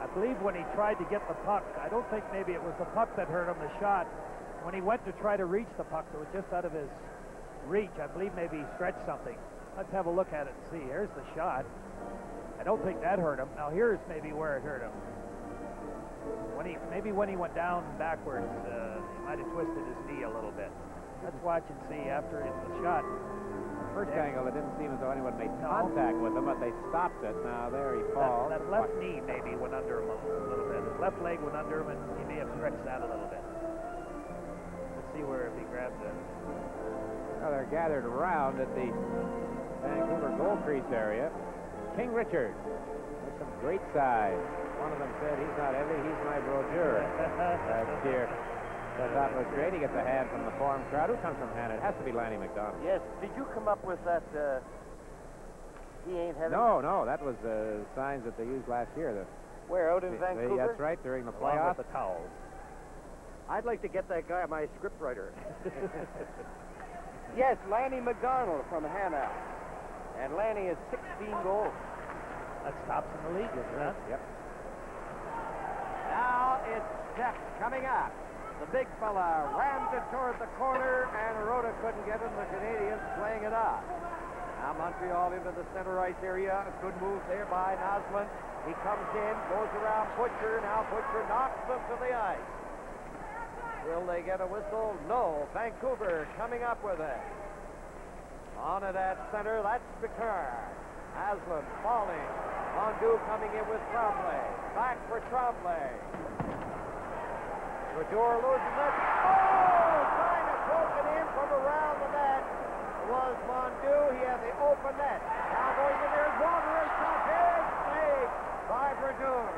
I believe when he tried to get the puck, I don't think maybe it was the puck that hurt him, the shot. when he went to try to reach the puck, it was just out of his reach. I believe maybe he stretched something. Let's have a look at it and see. Here's the shot. I don't think that hurt him. Now here's maybe where it hurt him. Maybe when he went down backwards, he might have twisted his knee a little bit. Let's watch and see after the shot. First angle, it didn't seem as though anyone made contact with him, but they stopped it. Now there he falls. That left knee maybe went under him a little bit. His left leg went under him, and he may have stretched that a little bit. Let's see where if he grabs it. Well, they're gathered around at the Vancouver goal crease area. King Richard with some great size. One of them said, he's not heavy, he's my brodeur. Last year. So that was great. He gets a hand from the forum crowd. Who comes from Hannah? It has to be Lanny McDonald. Yes. Did you come up with that, he ain't heavy? No, that was signs that they used last year. Where, out in Vancouver? That's right, during the playoffs. With the towels. I'd like to get that guy my scriptwriter. Yes, Lanny McDonald from Hannah. And Lanny has 16 goals. That's tops in the league, isn't it? Yep. Now it's Jeff coming up. The big fella rammed it toward the corner, and Rhoda couldn't get him. The Canadians playing it up. Now Montreal into the center ice area. A good move there by Noslin. He comes in, goes around Butcher. Now Butcher knocks him to the ice. Will they get a whistle? No. Vancouver coming up with it. On it at center, that's Picard. Aslan falling. Mondu coming in with Tremblay. Back for Tremblay. Brodeur loses it. Oh! Trying to poke it in from around the net was Mondu. He had the open net. Now going in there, Walter shot. Big save by Brodeur.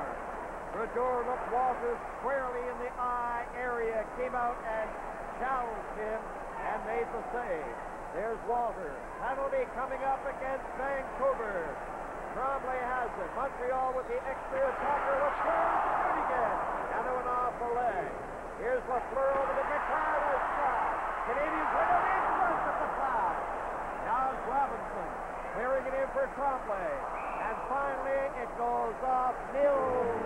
Brodeur looked Walter squarely in the eye area, came out and challenged him and made the save. There's Walter. Penalty coming up against Vancouver. Tremblay has it. Montreal with the extra attacker. Lafleur shoot again. Down to an off the leg. Here's Lafleur over to McCarthy's shot. Canadians win it in front of the flag. Now it's Robinson clearing it in for Tremblay. And finally it goes off Mills'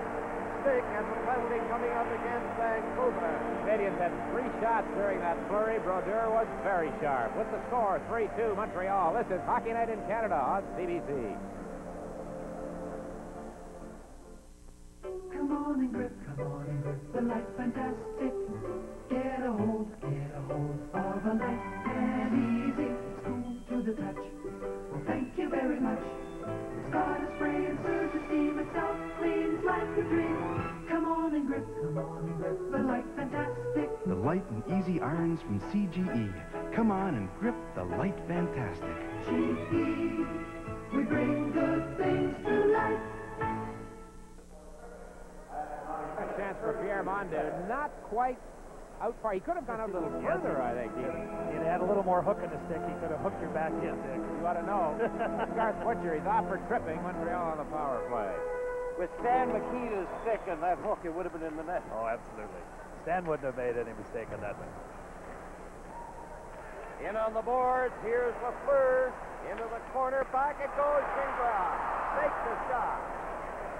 stick, and the penalty coming up against Vancouver. Canadians had 3 shots during that flurry. Brodeur was very sharp. With the score, 3-2 Montreal. This is Hockey Night in Canada on CBC. Come on and grip the light fantastic. Get a hold of a light and easy. It's cool to the touch. Well, thank you very much. It's got a spray and surge the steam itself cleans like a dream. Come on and grip the light fantastic. The light and easy irons from CGE. Come on and grip the light fantastic. GE, we bring good things to life. A chance for Pierre Mondu. Not quite out far. He could have gone out a little further, I think. He'd had a little more hook in the stick. He could have hooked your back in, Dick. You ought to know. Garth Butcher, he's off for tripping. Montreal on the power play. With Stan McKena's stick and that hook, it would have been in the net. Oh, absolutely. Stan wouldn't have made any mistake on that one. In on the boards, here's Lafleur. Into the corner, back it goes, Gingras. Takes the shot.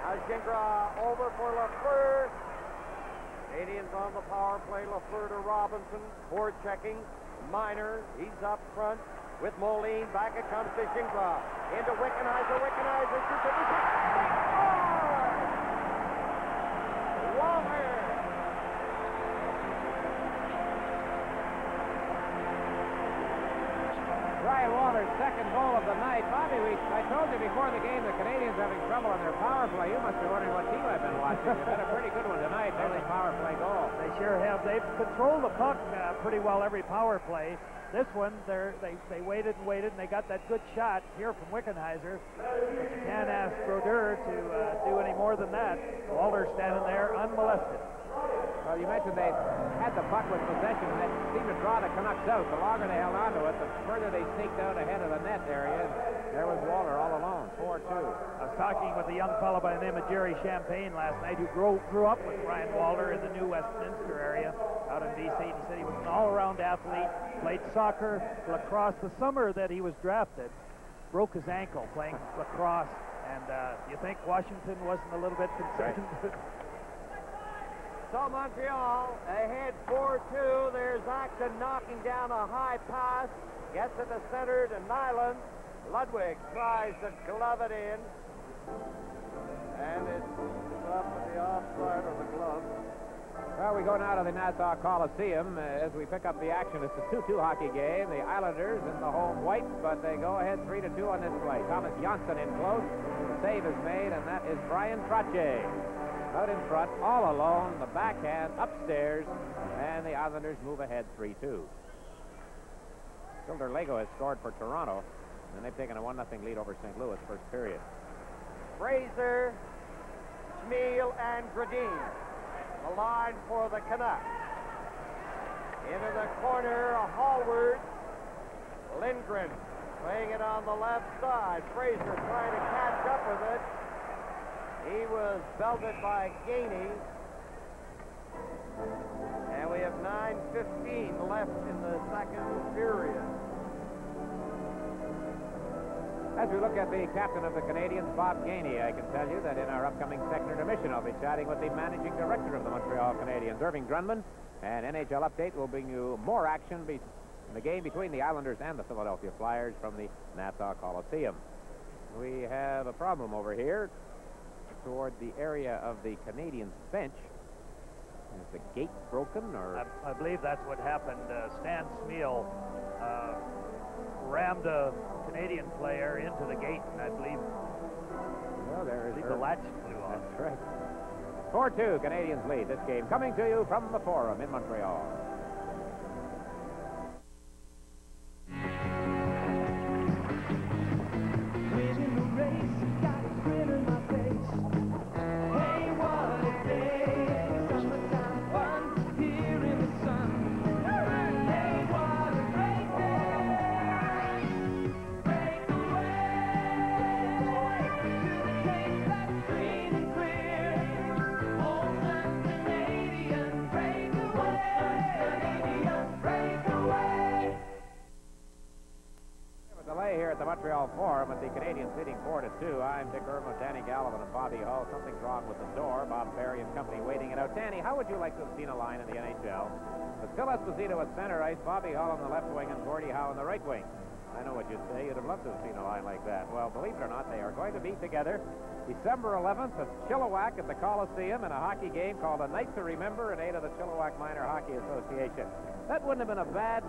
Now Gingras over for Lafleur. Canadians on the power play. Lafleur to Robinson. Forward checking. Minor, he's up front with Moline. Back it comes to Gingras. Into Wickenheiser. Wickenheiser shoots it. Walter! Brian Walter's second goal of the night. Bobby, I told you before the game the Canadians are having trouble on their power play. You must be wondering what team I've been watching. They've had a pretty good one tonight. There's a power play goal. They sure have. They've controlled the puck pretty well every power play. This one, they waited and waited, and they got that good shot here from Wickenheiser. But you can't ask Brodeur to do any more than that. Walter standing there unmolested. Well, you mentioned they had the puck with possession, and they seemed to draw the Canucks out. The longer they held on to it, the further they sneaked out ahead of the net area. There was Walter all alone, 4-2. I was talking with a young fellow by the name of Jerry Champagne last night who grew up with Brian Walter in the New Westminster area out in BC. And he said he was an all-around athlete, played soccer, lacrosse. The summer that he was drafted, broke his ankle playing lacrosse. And you think Washington wasn't a little bit concerned? Right. So Montreal ahead 4-2. There's Acton knocking down a high pass. Gets it to center to Nyland. Ludwig tries to glove it in. And it's up to the offside of the glove. Well, we go now to the Nassau Coliseum as we pick up the action. It's a 2-2 hockey game. The Islanders in the home whites, but they go ahead 3-2 on this play. Thomas Janssen in close. The save is made, and that is Brian Trottier. Out in front, all alone, the backhand upstairs, and the Islanders move ahead 3-2. Gilbert has scored for Toronto, and they've taken a 1-0 lead over St. Louis first period. Fraser, Schmiel, and Gradine. The line for the Canucks. Into the corner, Hallward. Lindgren playing it on the left side. Fraser trying to catch up with it. He was belted by Gainey. And we have 9:15 left in the second period. As we look at the captain of the Canadiens, Bob Gainey, I can tell you that in our upcoming second intermission, I'll be chatting with the managing director of the Montreal Canadiens, Irving Grunman, and NHL Update will bring you more action in the game between the Islanders and the Philadelphia Flyers from the Nassau Coliseum. We have a problem over here toward the area of the Canadiens bench. Is the gate broken, or? I believe that's what happened. Stan Schmiel rammed a Canadian player into the gate, and I believe, the latch flew off. That's right. 4-2, Canadiens lead this game. Coming to you from the Forum in Montreal. Winning the race, got a grin on my face. Hey, what a day! Summertime fun here in the sun. Hey, what a great day! Break away to the taste that's green and clear. Molson Canadian, break away. Canadian, break away. Delay here at the Montreal Forum with the Canadiens leading 4-2. I'm Dick Irvin, Danny Gallivan, and Bobby Hull. Something's wrong with the door. Bob Barry and company waiting it out. Danny, how would you like to have seen a line in the NHL? With Phil Esposito at center ice, Bobby Hull on the left wing, and Gordie Howe on the right wing. I know what you'd say. You'd have loved to have seen a line like that. Well, believe it or not, they are going to be together December 11th at Chilliwack at the Coliseum in a hockey game called A Night to Remember in aid of the Chilliwack Minor Hockey Association. That wouldn't have been a bad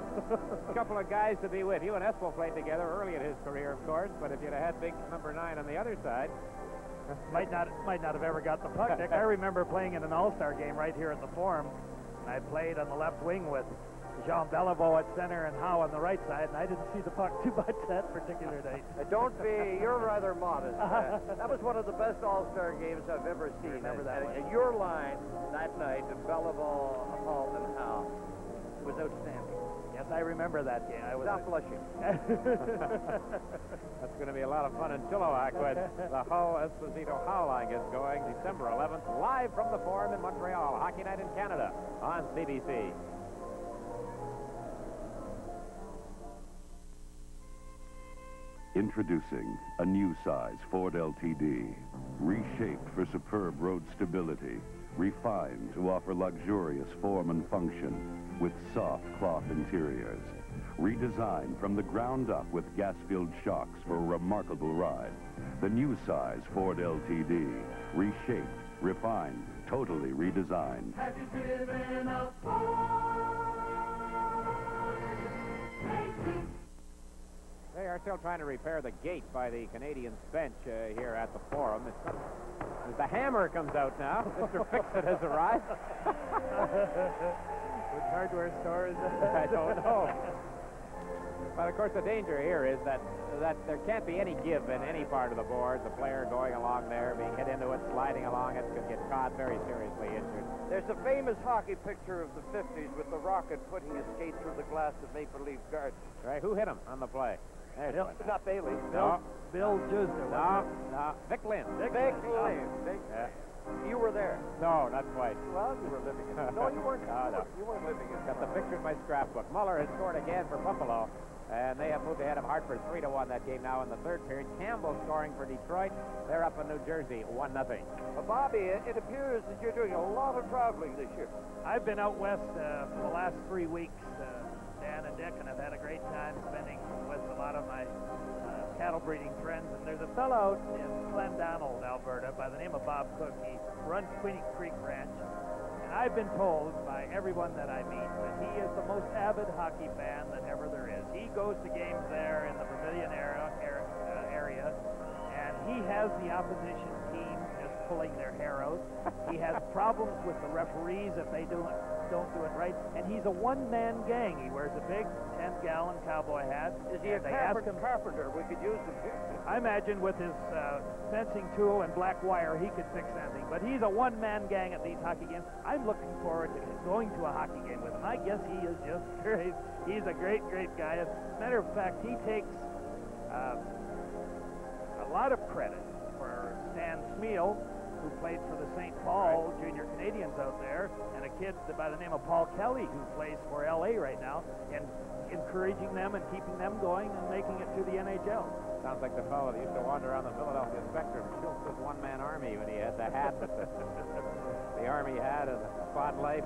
couple of guys to be with. You and Espo played together early in his career, of course, but if you'd have had big number 9 on the other side... might not have ever got the puck, Dick. I remember playing in an all-star game right here at the Forum, and I played on the left wing with Jean Beliveau at center and Howe on the right side, and I didn't see the puck too much that particular night. Don't be, you're rather modest. That was one of the best all-star games I've ever seen. Remember that one. And your line that night of Beliveau, Hall, and Howe was outstanding. Yes, I remember that game. I was Stop blushing. That's going to be a lot of fun in Chilliwack when the Hull Esposito Howe line gets going December 11th, live from the Forum in Montreal. Hockey Night in Canada on CBC. Introducing a new size Ford LTD, reshaped for superb road stability, refined to offer luxurious form and function with soft cloth interiors, redesigned from the ground up with gas-filled shocks for a remarkable ride. The new size Ford LTD, reshaped, refined, totally redesigned. Have you driven a Ford? They are still trying to repair the gate by the Canadiens bench here at the Forum. As the hammer comes out now, Mr. Fix-It has arrived. Which hardware store is it? I don't know. But of course, the danger here is that there can't be any give in any part of the board. The player going along there, being hit into it, sliding along it, could get caught, very seriously injured. There's a famous hockey picture of the 50s with the Rocket putting his skate through the glass of Maple Leaf Garden. Right, who hit him on the play? Not Bailey. Bill Jusner. No. Vic Lynn. Vic Lynn. Yeah. You were there. No, not quite. Well, you were living in it. No, you weren't. No. You weren't living in it. Got the picture in my scrapbook. Muller has scored again for Buffalo. And they have moved ahead of Hartford 3-1 that game now in the third period. Campbell scoring for Detroit. They're up in New Jersey 1-0. Well, Bobby, it appears that you're doing a lot of traveling this year. I've been out west for the last 3 weeks, Dan and Dick, and I've had a great time spending with a lot of my cattle breeding friends. And there's a fellow out in Glendonald, Alberta, by the name of Bob Cook. He runs Queenie Creek Ranch. And I've been told by everyone that I meet that he is the most avid hockey fan that ever there is. He goes to games there in the Vermilion area, and he has the opposition team just pulling their hair out. He has problems with the referees if they don't do it right, and he's a one-man gang. He wears a big 10-gallon cowboy hat. Is he a carpenter? We could use him here. I imagine with his fencing tool and black wire, he could fix anything. But he's a one-man gang at these hockey games. I'm looking forward to going to a hockey game with him. I guess he is just great. He's a great, great guy. As a matter of fact, he takes a lot of credit for Stan Smeal, who played for the St. Paul Junior Canadiens out there, and a kid by the name of Paul Kelly, who plays for LA right now, and encouraging them and keeping them going and making it to the NHL. Sounds like the fellow that used to wander around the Philadelphia Spectrum, Schultz's one-man army when he had the hat that the Army had and the spotlight.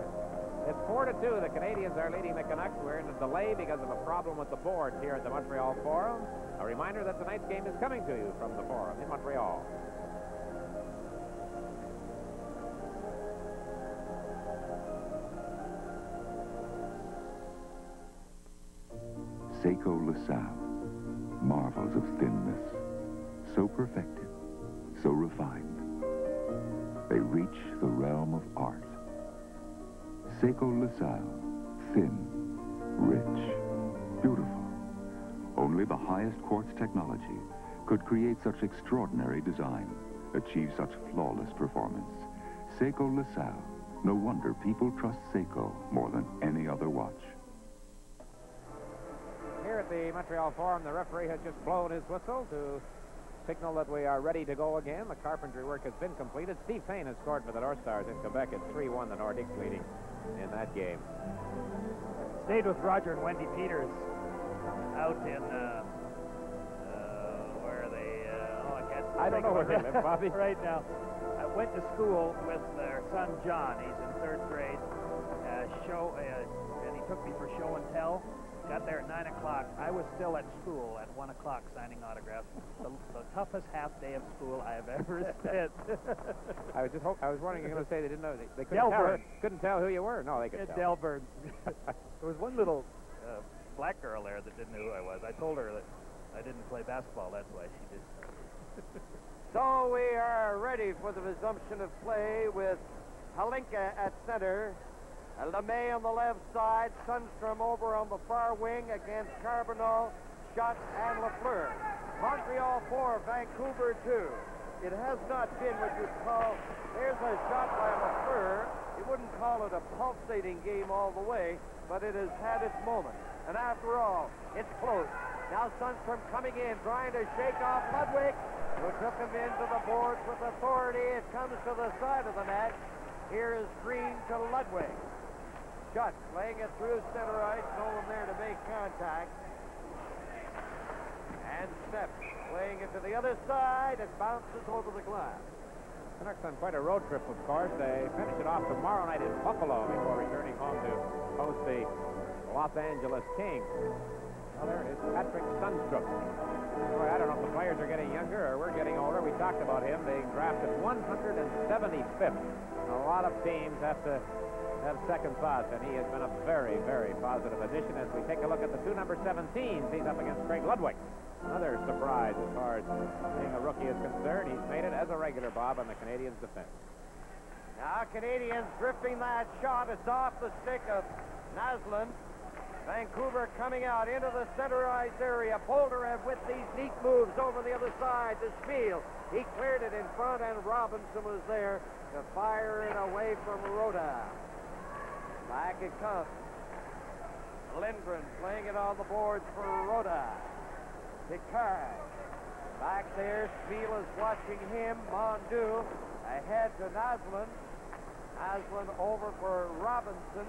It's 4-2. The Canadiens are leading the Canucks. We're in a delay because of a problem with the board here at the Montreal Forum. A reminder that tonight's game is coming to you from the Forum in Montreal. Seiko LaSalle, marvels of thinness, so perfected, so refined. They reach the realm of art. Seiko LaSalle, thin, rich, beautiful. Only the highest quartz technology could create such extraordinary design, achieve such flawless performance. Seiko LaSalle, no wonder people trust Seiko more than any other watch. Here at the Montreal Forum, the referee has just blown his whistle to signal that we are ready to go again. The carpentry work has been completed. Steve Payne has scored for the North Stars in Quebec at 3-1. The Nordiques leading in that game. Stayed with Roger and Wendy Peters out in where they I don't know where they live, Bobby. Right now. I went to school with their son John. He's in 3rd grade. And he took me for show and tell. Got there at 9 o'clock. I was still at school at 1 o'clock signing autographs. The toughest half day of school I have ever spent. I was wondering, you're going to say they didn't know. They couldn't tell who you were. No, they could tell. Delbert. There was one little black girl there that didn't know who I was. I told her that I didn't play basketball. That's why she did. So we are ready for the resumption of play with Halinka at center. LeMay on the left side, Sundstrom over on the far wing against Carbonneau, Schott, and Lafleur. Montreal 4, Vancouver 2. It has not been what you'd call, there's a shot by Lafleur. You wouldn't call it a pulsating game all the way, but it has had its moment. And after all, it's close. Now Sundstrom coming in, trying to shake off Ludwig, who took him into the boards with authority. It comes to the side of the net. Here is Green to Ludwig. Schott playing it through center ice, no one there to make contact. And Smith playing it to the other side. It bounces over the glass. Canucks on quite a road trip, of course. They finish it off tomorrow night in Buffalo before returning home to host the Los Angeles Kings. Well, there it is, Patrick Sundstrom. Boy, I don't know if the players are getting younger or we're getting older. We talked about him being drafted 175th. A lot of teams have to have second thoughts, and he has been a very, very positive addition. As we take a look at the two number 17s, he's up against Craig Ludwig. Another surprise as far as being a rookie is concerned. He's made it as a regular, Bob, on the Canadiens' defense. Now Canadiens drifting that shot. It's off the stick of Naslund. Vancouver coming out into the center ice area. Polderev with these neat moves over the other side to Spiel. He cleared it in front, and Robinson was there to fire it away from Rhoda. Back it comes. Lindgren playing it on the boards for Rhoda. Picard. Back there, Spiel is watching him. Mondu ahead to Naslund. Naslund over for Robinson.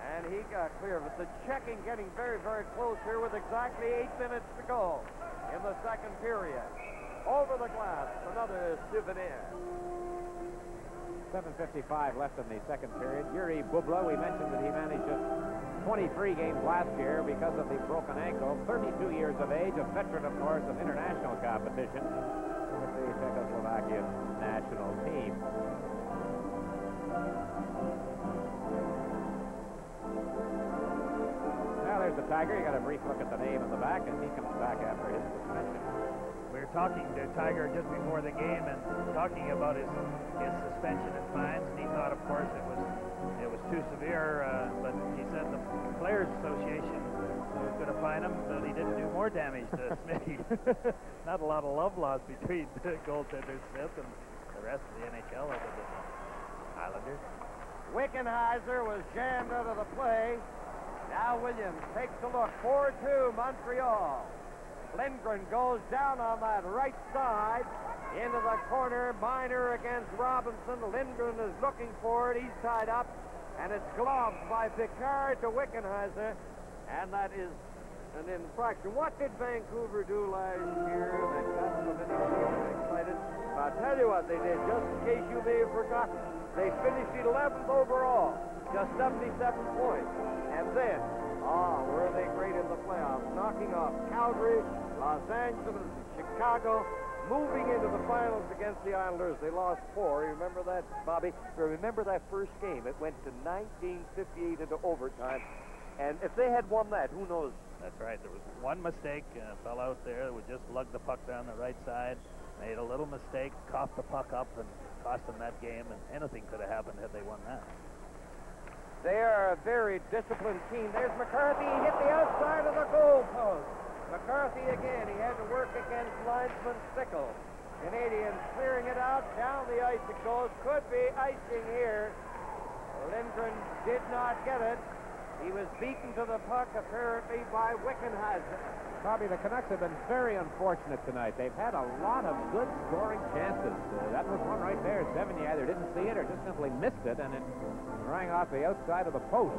And he got clear of it. The checking getting very, very close here with exactly 8 minutes to go in the second period. Over the glass, another souvenir. 7:55 left in the second period. Yuri Bubla, we mentioned that he managed just 23 games last year because of the broken ankle. 32 years of age, a veteran, of course, of international competition with the Czechoslovakian national team. Now there's the Tiger. You got a brief look at the name in the back, and he comes back after his suspension. We were talking to Tiger just before the game and talking about his suspension and fines, and he thought, of course, it was too severe, but he said the Players Association was going to fine him, but he didn't do more damage to Smitty. Not a lot of love lost between goaltender Smith and the rest of the NHL other than the Islanders. Wickenheiser was jammed out of the play. Now Williams takes a look. 4-2 Montreal. Lindgren goes down on that right side into the corner. Minor against Robinson. Lindgren is looking for it. He's tied up, and it's gloved by Picard to Wickenheiser, and that is an infraction. What did Vancouver do last year that got them excited? I'll tell you what they did, just in case you may have forgotten. They finished 11th overall, just 77 points. And then, were they great in the playoffs, knocking off Calgary, Los Angeles, Chicago, moving into the finals against the Islanders. They lost 4. You remember that, Bobby? Remember that first game? It went to 1958 into overtime. And if they had won that, who knows? That's right. There was one mistake. A fellow out there would just lug the puck down the right side, made a little mistake, coughed the puck up, and cost them that game. And anything could have happened had they won that. They are a very disciplined team. There's McCarthy. He hit the outside of the goal post. McCarthy again. He had to work against linesman Stickle. Canadians clearing it out. Down the ice it goes. Could be icing here. Lindgren did not get it. He was beaten to the puck, apparently, by Wickenheiser. Bobby, the Canucks have been very unfortunate tonight. They've had a lot of good scoring chances. That was one right there. Sevigny either didn't see it or just simply missed it, and it rang off the outside of the post.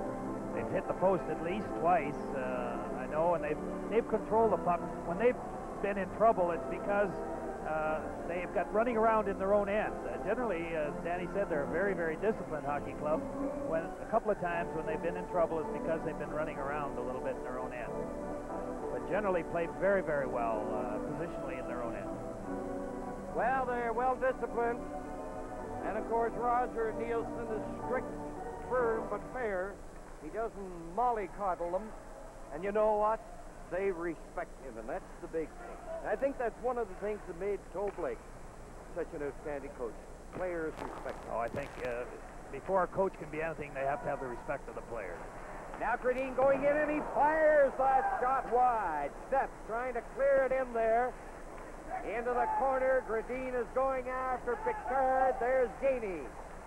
They've hit the post at least twice, I know, and they've controlled the puck. When they've been in trouble, it's because they've got running around in their own end. Generally, as Danny said, they're a very, very disciplined hockey club. When a couple of times when they've been in trouble, it's because they've been running around a little bit in their own end. But generally played very, very well positionally in their own end. Well, they're well disciplined. And of course, Roger Nielsen is strict, firm, but fair. He doesn't mollycoddle them. And you know what? They respect him, and that's the big thing. I think that's one of the things that made Toe Blake such an outstanding coach. Players respect him. Oh, I think before a coach can be anything, they have to have the respect of the players. Now Gradine going in, and he fires that shot wide. Steps trying to clear it in there. Into the corner. Gradine is going after Picard. There's Gainey.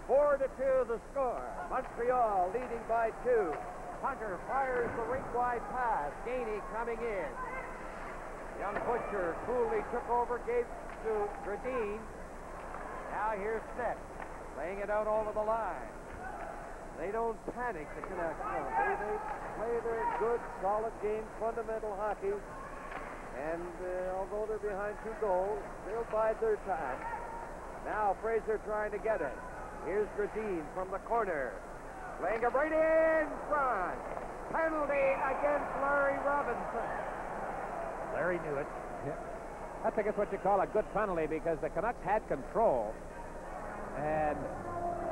4-2 the score. Montreal leading by 2. Hunter fires the rink-wide pass. Gainey coming in. Young Butcher coolly took over, gave to Gradine. Now here's Snett, laying it out over the line. They don't panic, the Canucks. They play their good, solid game, fundamental hockey. And although they're behind 2 goals, they'll bide their time. Now Fraser trying to get it. Here's Gradine from the corner. Playing it right in front. Penalty against Larry Robinson. Larry knew it. Yeah. I think it's what you call a good penalty because the Canucks had control. And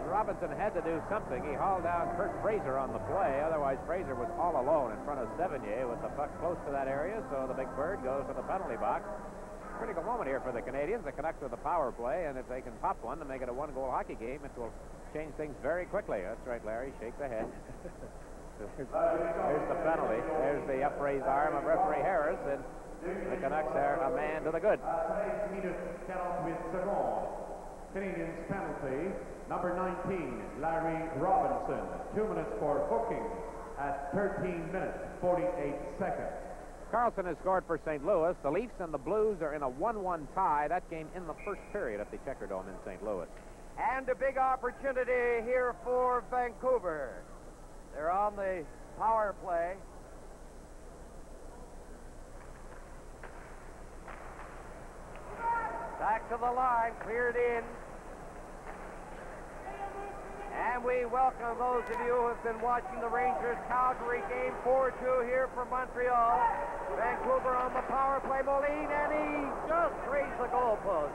Robinson had to do something. He hauled down Kurt Fraser on the play. Otherwise, Fraser was all alone in front of Sevigny with the puck close to that area. So the big bird goes to the penalty box. Critical moment here for the Canadiens. The Canucks with the power play, and if they can pop one to make it a 1-goal hockey game, it will change things very quickly. That's right, Larry. Shake the head. There's the penalty. There's the upraised arm of referee Harris, and the Canucks are a man to the good. Canadiens penalty, number 19, Larry Robinson. 2 minutes for booking at 13 minutes, 48 seconds. Carlson has scored for St. Louis. The Leafs and the Blues are in a 1-1 tie. That game in the first period at the Checker Dome in St. Louis. And a big opportunity here for Vancouver. They're on the power play. Back to the line, cleared in. And we welcome those of you who have been watching the Rangers-Calgary game 4-2 here from Montreal. Vancouver on the power play, Moline, and he just raised the goalpost.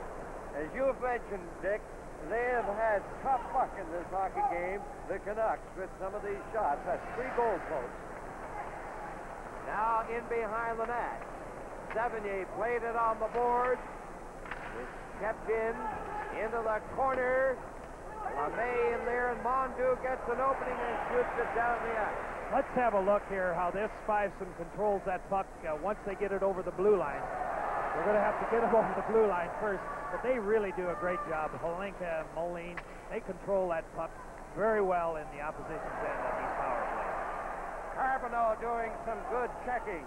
As you've mentioned, Dick, they have had tough luck in this hockey game, the Canucks, with some of these shots. That's 3 goalposts. Now in behind the net. Sevigny played it on the boards. It's kept into the corner. LeMay in there, and Mondu gets an opening and shoots it down the ice. Let's have a look here how this Fiveson controls that puck once they get it over the blue line. We're going to have to get it over the blue line first, but they really do a great job. Holinka, Moline, they control that puck very well in the opposition's end of these power plays. Carbonneau doing some good checking.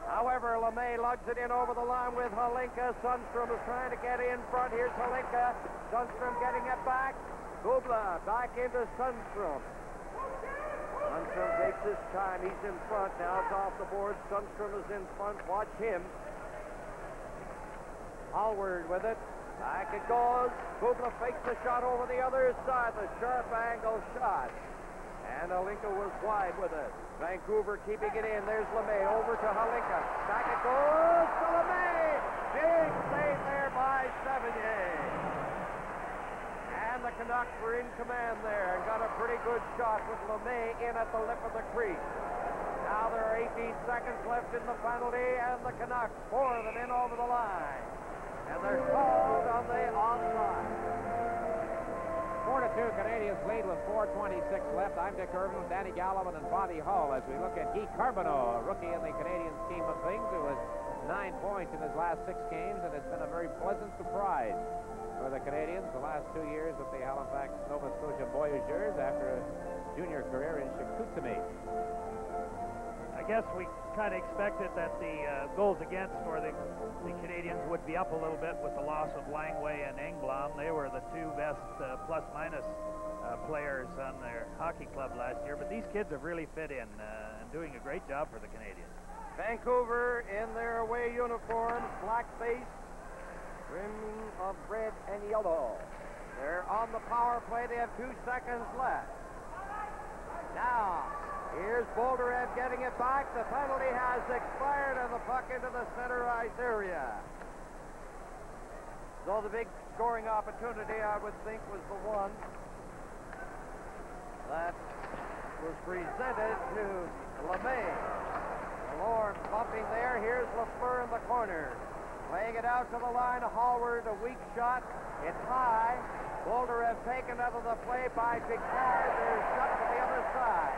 However, LeMay lugs it in over the line with Holinka. Sundstrom is trying to get in front. Here's Holinka. Sundstrom getting it back. Gubla back into Sundstrom. Sundstrom takes his time. He's in front. Now it's off the board. Sundstrom is in front. Watch him. Hallward with it. Back it goes. Gubla fakes the shot over the other side. The sharp angle shot. And Holinka was wide with it. Vancouver keeping it in. There's LeMay over to Holinka. Back it goes to LeMay. Big save there by Sevigny. And the Canucks were in command there and got a pretty good shot with LeMay in at the lip of the crease. Now there are 18 seconds left in the penalty, and the Canucks pour them in over the line. And they're called on the offside. 4-2 Canadiens lead with 4:26 left. I'm Dick Irvin, Danny Gallivan, and Bobby Hull as we look at Guy Carbonneau, a rookie in the Canadian scheme of things, who has 9 points in his last 6 games, and it's been a very pleasant surprise for the Canadiens the last 2 years with the Halifax, Nova Scotia Voyageurs after a junior career in Chicoutimi. I guess we kind of expected that the goals against for the Canadiens would be up a little bit with the loss of Langway and Engblom. They were the 2 best plus-minus players on their hockey club last year, but these kids have really fit in and doing a great job for the Canadiens. Vancouver in their away uniforms, black face, trim of red and yellow. They're on the power play. They have 2 seconds left. Now, here's Bolderev getting it back. The penalty has expired and the puck into the center ice area. So the big scoring opportunity, I would think, was the one that was presented to LeMay. DeLorme bumping there. Here's Lafleur in the corner. Playing it out to the line. Hallward, a weak shot. It's high. Bolderev taken out of the play by Picard. There's Judd to the other side.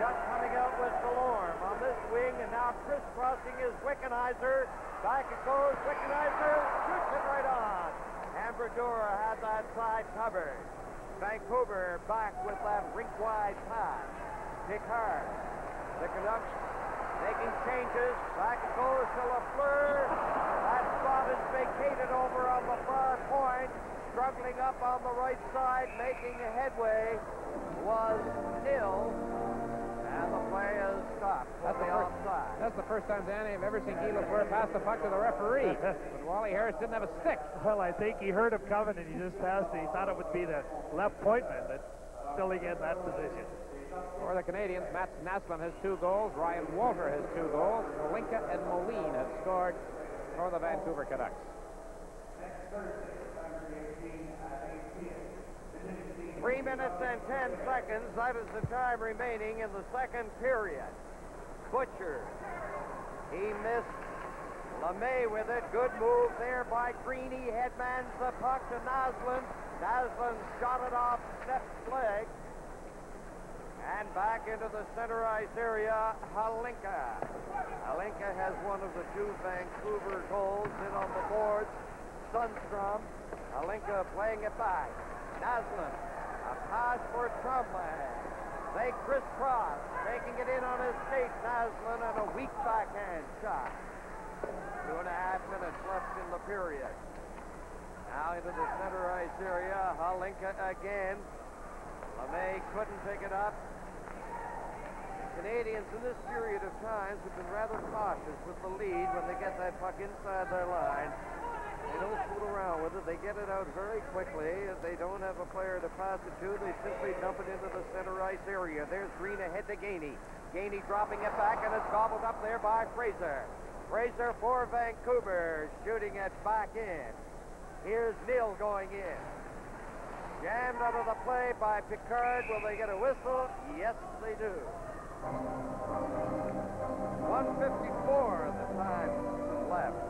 Judd coming out with DeLorme on this wing, and now crisscrossing is Wickenheiser. Back it goes. Wickenheiser shoots it right on. And Brodeur had that side covered. Vancouver back with that rink-wide pass. Picard. The Canucks making changes. Back it goes to Lafleur. That spot is vacated over on the far point. Struggling up on the right side, making a headway, was Hill. And the play is stopped. That's the first time, Danny, I've ever seen Guy Lafleur pass the puck to the referee. But Wally Harris didn't have a stick. Well, I think he heard him coming and he just passed it. He thought it would be the left point man that's still in that position. For the Canadiens, Mats Naslund has 2 goals. Ryan Walter has 2 goals. Holinka and Moline have scored for the Vancouver Canucks. 3 minutes and 10 seconds. That is the time remaining in the second period. Butcher. He missed. LeMay with it. Good move there by Greeny. Headmans the puck to Naslund. Naslund shot it off Stepp's leg. And back into the center ice area, Holinka. Holinka has one of the 2 Vancouver goals in on the boards. Sundstrom. Holinka playing it back. Naslund. A pass for Tremblay. They crisscross, taking it in on his skate. Naslund and a weak backhand shot. 2.5 minutes left in the period. Now into the center ice area. Holinka again. LeMay couldn't pick it up. Canadians in this period of times have been rather cautious with the lead when they get that puck inside their line. They don't fool around with it. They get it out very quickly. If they don't have a player to pass it to, they simply dump it into the center ice area. There's Green ahead to Gainey. Gainey dropping it back, and it's gobbled up there by Fraser. Fraser for Vancouver, shooting it back in. Here's Neal going in. Jammed out of the play by Picard. Will they get a whistle? Yes, they do. 1:54 at the time left.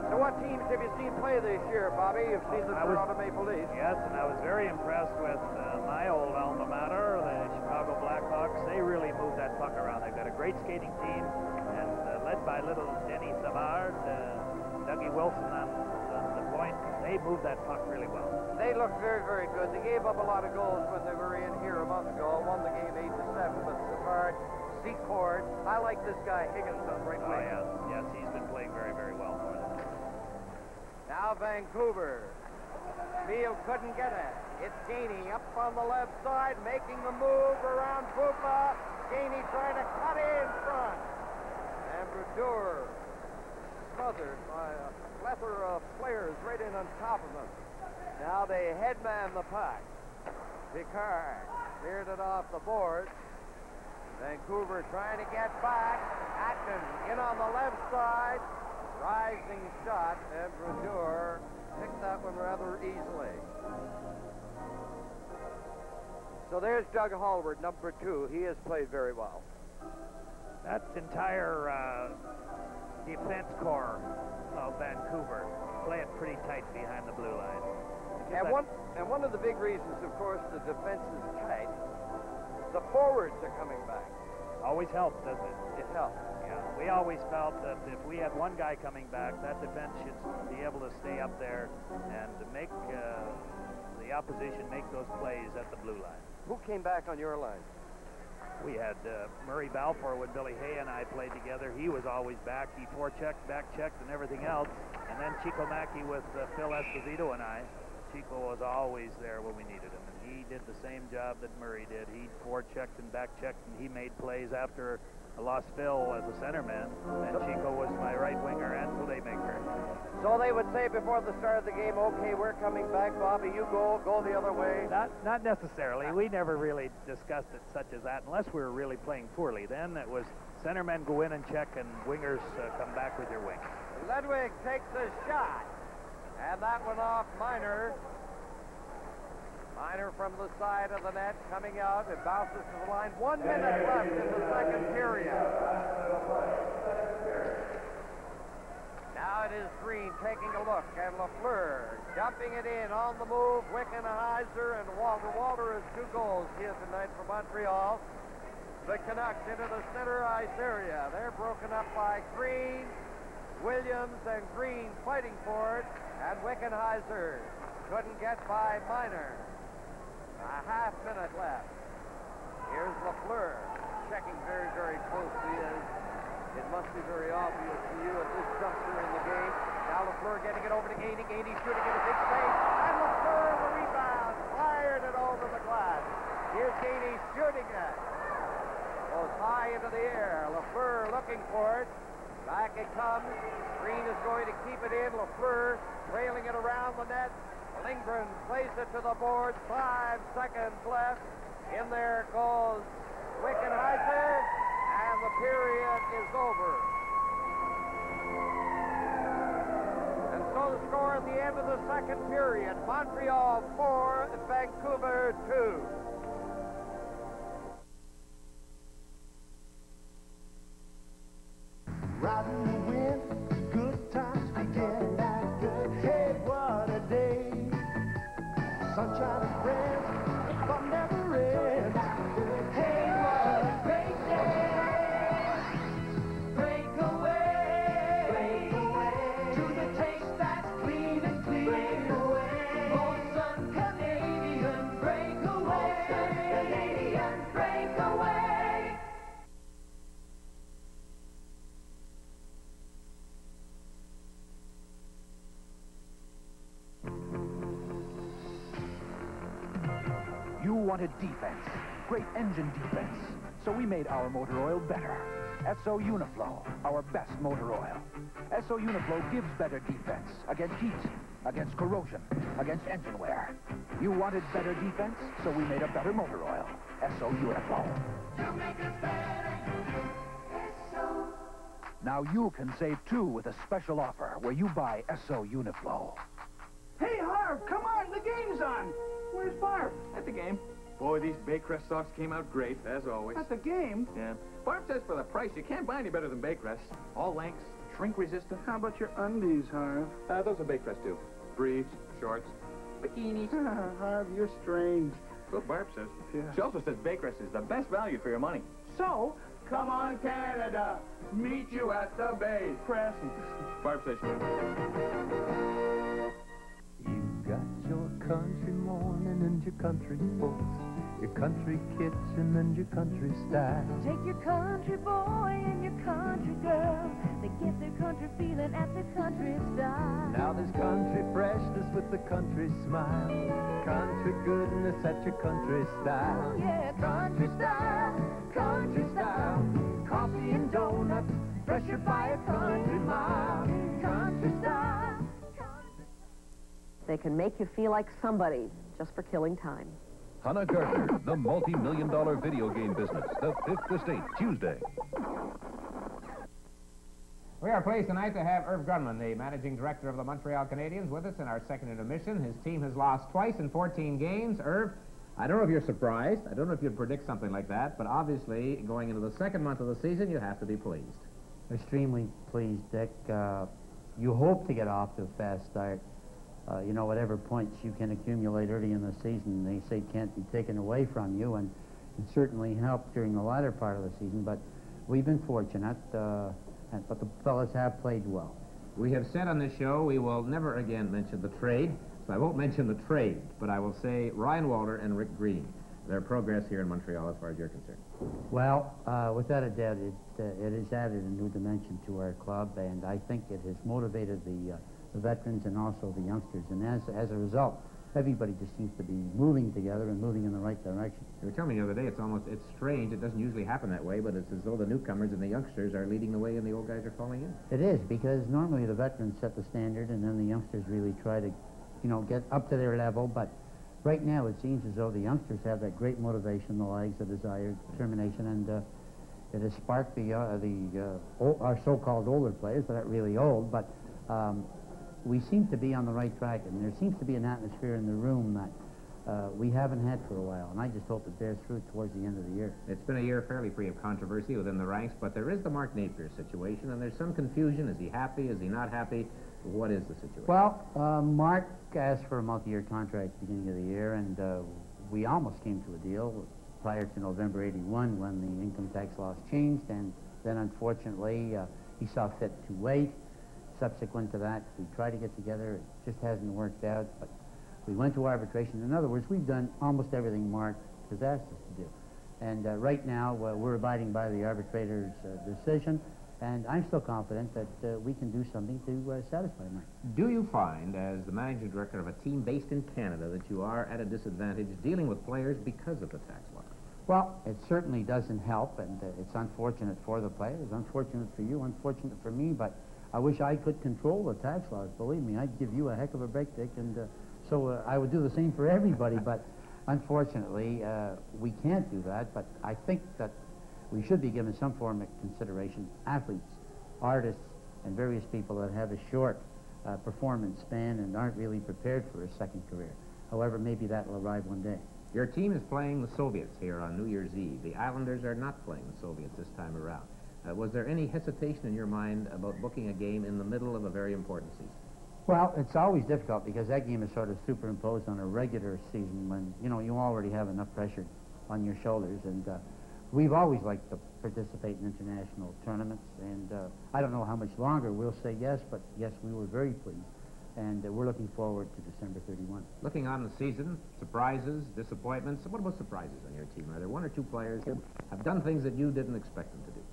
So what teams have you seen play this year, Bobby? You've seen the Toronto Maple Leafs. Yes, and I was very impressed with my old alma mater, the Chicago Blackhawks. They really moved that puck around. They've got a great skating team, and led by little Denny Savard, Dougie Wilson on the point. They moved that puck really well. They looked very, very good. They gave up a lot of goals when they were in here a month ago. Won the game 8-7, but Savard, Secord. I like this guy, Higgins, on right wing. Oh, yes, he's been playing very, very well for them. Now Vancouver. Beal couldn't get it. It's Gainey up on the left side, making the move around Bouba. Gainey trying to cut in front. And Brodeur smothered by a plethora of players right in on top of him. Now they headman the puck. Picard cleared it off the board. Vancouver trying to get back. Atkins in on the left side. Rising shot, and Brodeur picked that one rather easily. So there's Doug Hallward, number 2. He has played very well. That entire defense core of Vancouver playing pretty tight behind the blue line. And one of the big reasons, of course, the defense is tight. The forwards are coming back. Always helps, doesn't it? It helps. Yeah, we always felt that if we had one guy coming back, that defense should be able to stay up there and to make the opposition make those plays at the blue line. Who came back on your line? We had Murray Balfour when Billy Hay and I played together. He was always back. He forechecked, back-checked, and everything else. And then Chico Mackey with Phil Esposito and I. Chico was always there when we needed him, and he did the same job that Murray did. He forechecked and back-checked, and he made plays after I lost Phil as a centerman, and Chico was my right winger and playmaker. So they would say before the start of the game, okay, we're coming back, Bobby, you go the other way. Not necessarily. We never really discussed it such as that, unless we were really playing poorly. Then it was centermen go in and check, and wingers come back with your wing. Ludwig takes a shot, and that one off Minor. Minor from the side of the net, coming out. It bounces to the line. 1 minute left in the second period. Now it is Green taking a look, and Lafleur dumping it in on the move. Wickenheiser and Walter. Walter has 2 goals here tonight for Montreal. The Canucks into the center ice area. They're broken up by Green, Williams, and Green fighting for it, and Wickenheiser couldn't get by Minor. A half minute left. Here's Lafleur checking very, very closely as it must be very obvious to you at this juncture in the game. Now Lafleur getting it over to Gainey. Gainey shooting at a big save. And Lafleur the rebound. Fired it over the glass. Here's Gainey shooting it. Goes high into the air. Lafleur looking for it. Back it comes. Green is going to keep it in. Lafleur trailing it around the net. Lindgren plays it to the board. 5 seconds left. In there goes Wickenheiser, and the period is over. And so the score at the end of the second period: Montreal 4, Vancouver 2. Riding the wind, good times begin. Hey, what a day! Sunshine and friends, fun never ends. Hey, what a great day! Break away to the taste that's clean and clear. Break away, Molson Canadian. Break away, Molson Canadian. Break away. You wanted defense, great engine defense. So we made our motor oil better. SO Uniflow, our best motor oil. SO Uniflow gives better defense against heat, against corrosion, against engine wear. You wanted better defense, so we made a better motor oil. SO Uniflow. You make us better. SO. Now you can save too with a special offer where you buy SO Uniflow. Hey, Harv, come on, the game's on. Where's Barb? At the game. Boy, these Baycrest socks came out great, as always. At the game? Yeah. Barb says for the price, you can't buy any better than Baycrest. All lengths, shrink-resistant. How about your undies, Harv? Those are Baycrest, too. Briefs, shorts, bikinis. Harv, you're strange. That's what Barb says. Yeah. She also says Baycrest is the best value for your money. So, come on, Canada. Meet you at the Baycrest. Barb says You got your country morning and your country sports, your country kitchen and your country style. Take your country boy and your country girl. They get their country feeling at the country style. Now there's country freshness with the country smile, country goodness at your country style. Oh yeah, country style, country style. Coffee and donuts, pressure by a country mile. Country style. They can make you feel like somebody just for killing time. Hannah Gardner, the multi-million-dollar video game business, the Fifth Estate, Tuesday. We are pleased tonight to have Irv Grunman, the managing director of the Montreal Canadiens, with us in our second intermission. His team has lost twice in 14 games. Irv, I don't know if you're surprised. I don't know if you'd predict something like that, but obviously, going into the second month of the season, you have to be pleased. Extremely pleased, Dick. You hope to get off to a fast start. You know, whatever points you can accumulate early in the season, they say can't be taken away from you, and it certainly helped during the latter part of the season, but we've been fortunate, but the fellas have played well. We have said on this show we will never again mention the trade, so I won't mention the trade, but I will say Ryan Walter and Rick Green, their progress here in Montreal as far as you're concerned. Well, without a doubt, it has added a new dimension to our club, and I think it has motivated the veterans and also the youngsters, and as a result, everybody just seems to be moving together and moving in the right direction. You were telling me the other day, it's strange, it doesn't usually happen that way, but it's as though the newcomers and the youngsters are leading the way and the old guys are falling in. It is, because normally the veterans set the standard and then the youngsters really try to, you know, get up to their level, but right now it seems as though the youngsters have that great motivation, the legs, the desire, determination, and it has sparked our so-called older players, they're not really old, but we seem to be on the right track, and there seems to be an atmosphere in the room that we haven't had for a while, and I just hope it bears fruit towards the end of the year. It's been a year fairly free of controversy within the ranks, but there is the Mark Napier situation, and there's some confusion. Is he happy? Is he not happy? What is the situation? Well, Mark asked for a multi-year contract at the beginning of the year, and we almost came to a deal prior to November '81 when the income tax laws changed, and then unfortunately he saw fit to wait. Subsequent to that, we tried to get together. It just hasn't worked out, but we went to arbitration. In other words, we've done almost everything Mark has asked us to do. And right now, we're abiding by the arbitrator's decision, and I'm still confident that we can do something to satisfy Mark. Do you find, as the managing director of a team based in Canada, that you are at a disadvantage dealing with players because of the tax law? Well, it certainly doesn't help, and it's unfortunate for the players, unfortunate for you, unfortunate for me, but I wish I could control the tax laws. Believe me, I'd give you a heck of a break, Dick, and so I would do the same for everybody, but unfortunately, we can't do that, but I think that we should be given some form of consideration. Athletes, artists, and various people that have a short performance span and aren't really prepared for a second career. However, maybe that will arrive one day. Your team is playing the Soviets here on New Year's Eve. The Islanders are not playing the Soviets this time around. Was there any hesitation in your mind about booking a game in the middle of a very important season? Well, it's always difficult because that game is sort of superimposed on a regular season when, you know, you already have enough pressure on your shoulders, and we've always liked to participate in international tournaments, and I don't know how much longer we'll say yes, but yes, we were very pleased, and we're looking forward to December 31. Looking on the season, surprises, disappointments, what about surprises on your team? Are there one or two players that have done things that you didn't expect them to do?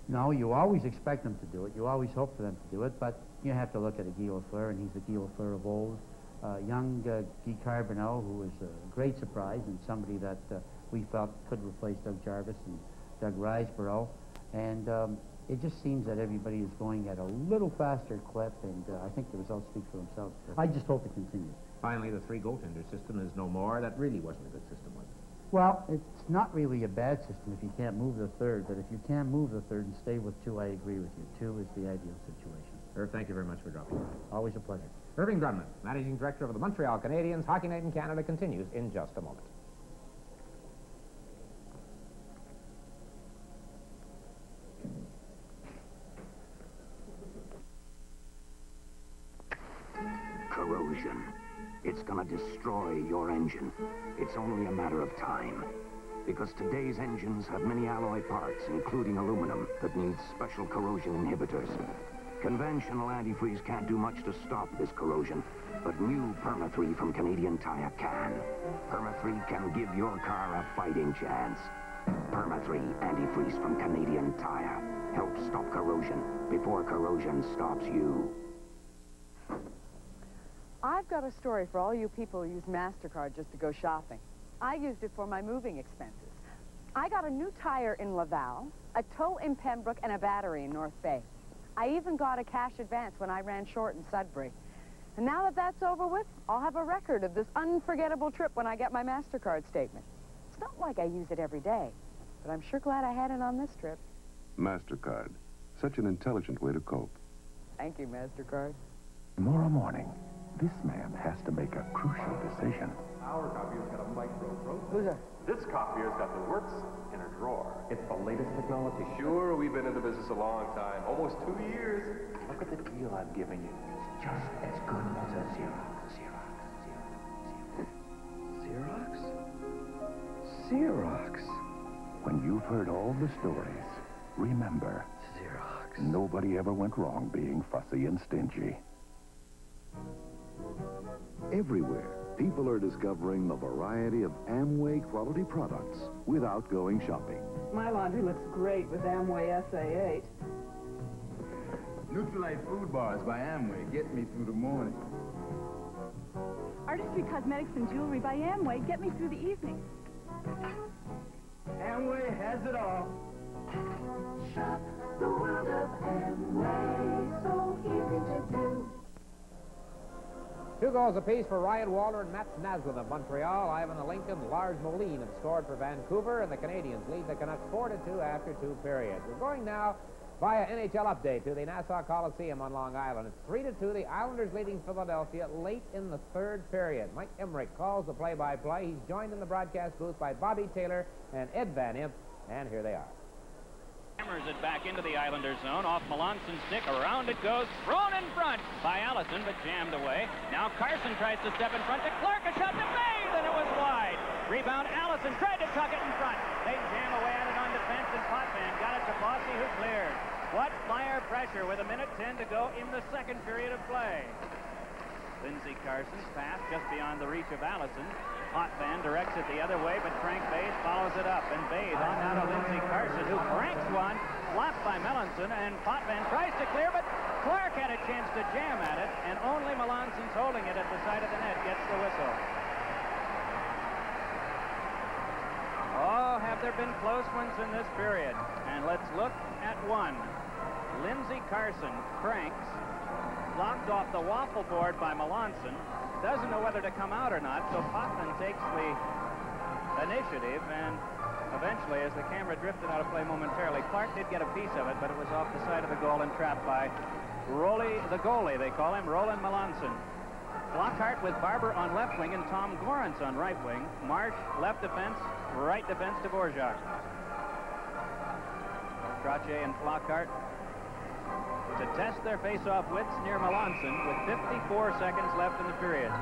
No, you always expect them to do it. You always hope for them to do it, but you have to look at a Guy Lafleur, and he's the Guy Lafleur of old. young Guy Carbonneau, who was a great surprise and somebody that we felt could replace Doug Jarvis and Doug Riseborough. And it just seems that everybody is going at a little faster clip, and I think the results speak for themselves. I just hope it continues. Finally, the three-goaltender system is no more. That really wasn't a good system, was it? Well, it's not really a bad system if you can't move the third, but if you can move the third and stay with two, I agree with you. Two is the ideal situation. Irv, thank you very much for dropping by. Always a pleasure. Irving Grunman, Managing Director of the Montreal Canadiens. Hockey Night in Canada continues in just a moment. Corrosion. It's gonna destroy your engine. It's only a matter of time. Because today's engines have many alloy parts, including aluminum, that need special corrosion inhibitors. Conventional antifreeze can't do much to stop this corrosion, but new Perma-3 from Canadian Tire can. Perma-3 can give your car a fighting chance. Perma-3 antifreeze from Canadian Tire. Help stop corrosion before corrosion stops you. I've got a story for all you people who use MasterCard just to go shopping. I used it for my moving expenses. I got a new tire in Laval, a tow in Pembroke, and a battery in North Bay. I even got a cash advance when I ran short in Sudbury. And now that that's over with, I'll have a record of this unforgettable trip when I get my MasterCard statement. It's not like I use it every day, but I'm sure glad I had it on this trip. MasterCard. Such an intelligent way to cope. Thank you, MasterCard. Tomorrow morning, this man has to make a crucial decision. Our copier's got a micro process. Who's that? This copier's got the works in a drawer. It's the latest technology. Sure, we've been in the business a long time. Almost 2 years. Look at the deal I'm giving you. It's just as good as a Xerox. Xerox? Xerox. When you've heard all the stories, remember, Xerox. Nobody ever went wrong being fussy and stingy. Everywhere, people are discovering the variety of Amway quality products without going shopping. My laundry looks great with Amway SA8. Nutrilite food bars by Amway get me through the morning. Artistry Cosmetics and Jewelry by Amway get me through the evening. Amway has it all. Shop the world of Amway, so easy to do. 2 goals apiece for Ryan Waller and Matt Naslin of Montreal. Ivan Lincoln, Lars Moline have scored for Vancouver, and the Canadiens lead the Canucks 4-2 after 2 periods. We're going now via NHL update to the Nassau Coliseum on Long Island. It's 3-2, the Islanders leading Philadelphia late in the 3rd period. Mike Emmerich calls the play-by-play. He's joined in the broadcast booth by Bobby Taylor and Ed Van Imp, and here they are. Hammers it back into the Islanders zone, off Melancon's stick, around it goes, thrown in front by Allison, but jammed away. Now Carson tries to step in front to Clark, a shot to Mays, and it was wide. Rebound, Allison tried to tuck it in front. They jam away at it on defense, and Potvin got it to Bossy, who cleared. What fire pressure with 1:10 to go in the 2nd period of play. Lindsey Carson's pass just beyond the reach of Allison. Potvin directs it the other way, but Frank Bays follows it up. And Bays on now to Lindsey Carson, who cranks one, blocked by Melanson, and Potvin tries to clear, but Clark had a chance to jam at it, and only Melanson's holding it at the side of the net gets the whistle. Oh, have there been close ones in this period? And let's look at one. Lindsey Carson cranks, blocked off the waffle board by Melanson. Doesn't know whether to come out or not, so Potvin takes the initiative, and eventually, as the camera drifted out of play momentarily, Clark did get a piece of it, but it was off the side of the goal and trapped by the goalie, they call him, Roland Melanson. Lockhart with Barber on left wing and Tom Gorance on right wing. Marsh, left defense, right defense to Dvorak. Trottier and Lockhart to test their face-off wits near Melanson with 54 seconds left in the period.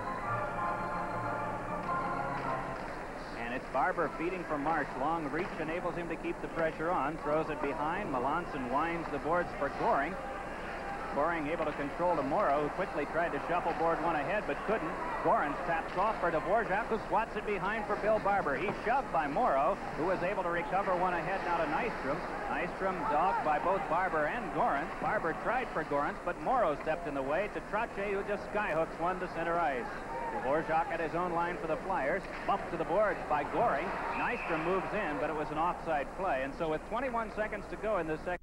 And it's Barber feeding from Marsh. Long reach enables him to keep the pressure on. Throws it behind. Melanson winds the boards for Goring. Goring able to control to Morrow, who quickly tried to shuffleboard one ahead but couldn't. Gorance taps off for Dvorak, who swats it behind for Bill Barber. He's shoved by Morrow, who was able to recover one ahead now to Nystrom. Nystrom dogged by both Barber and Gorance. Barber tried for Gorance, but Morrow stepped in the way to Trottier, who just skyhooks one to center ice. Dvorak at his own line for the Flyers. Bumped to the boards by Goring. Nystrom moves in, but it was an offside play. And so with 21 seconds to go in the second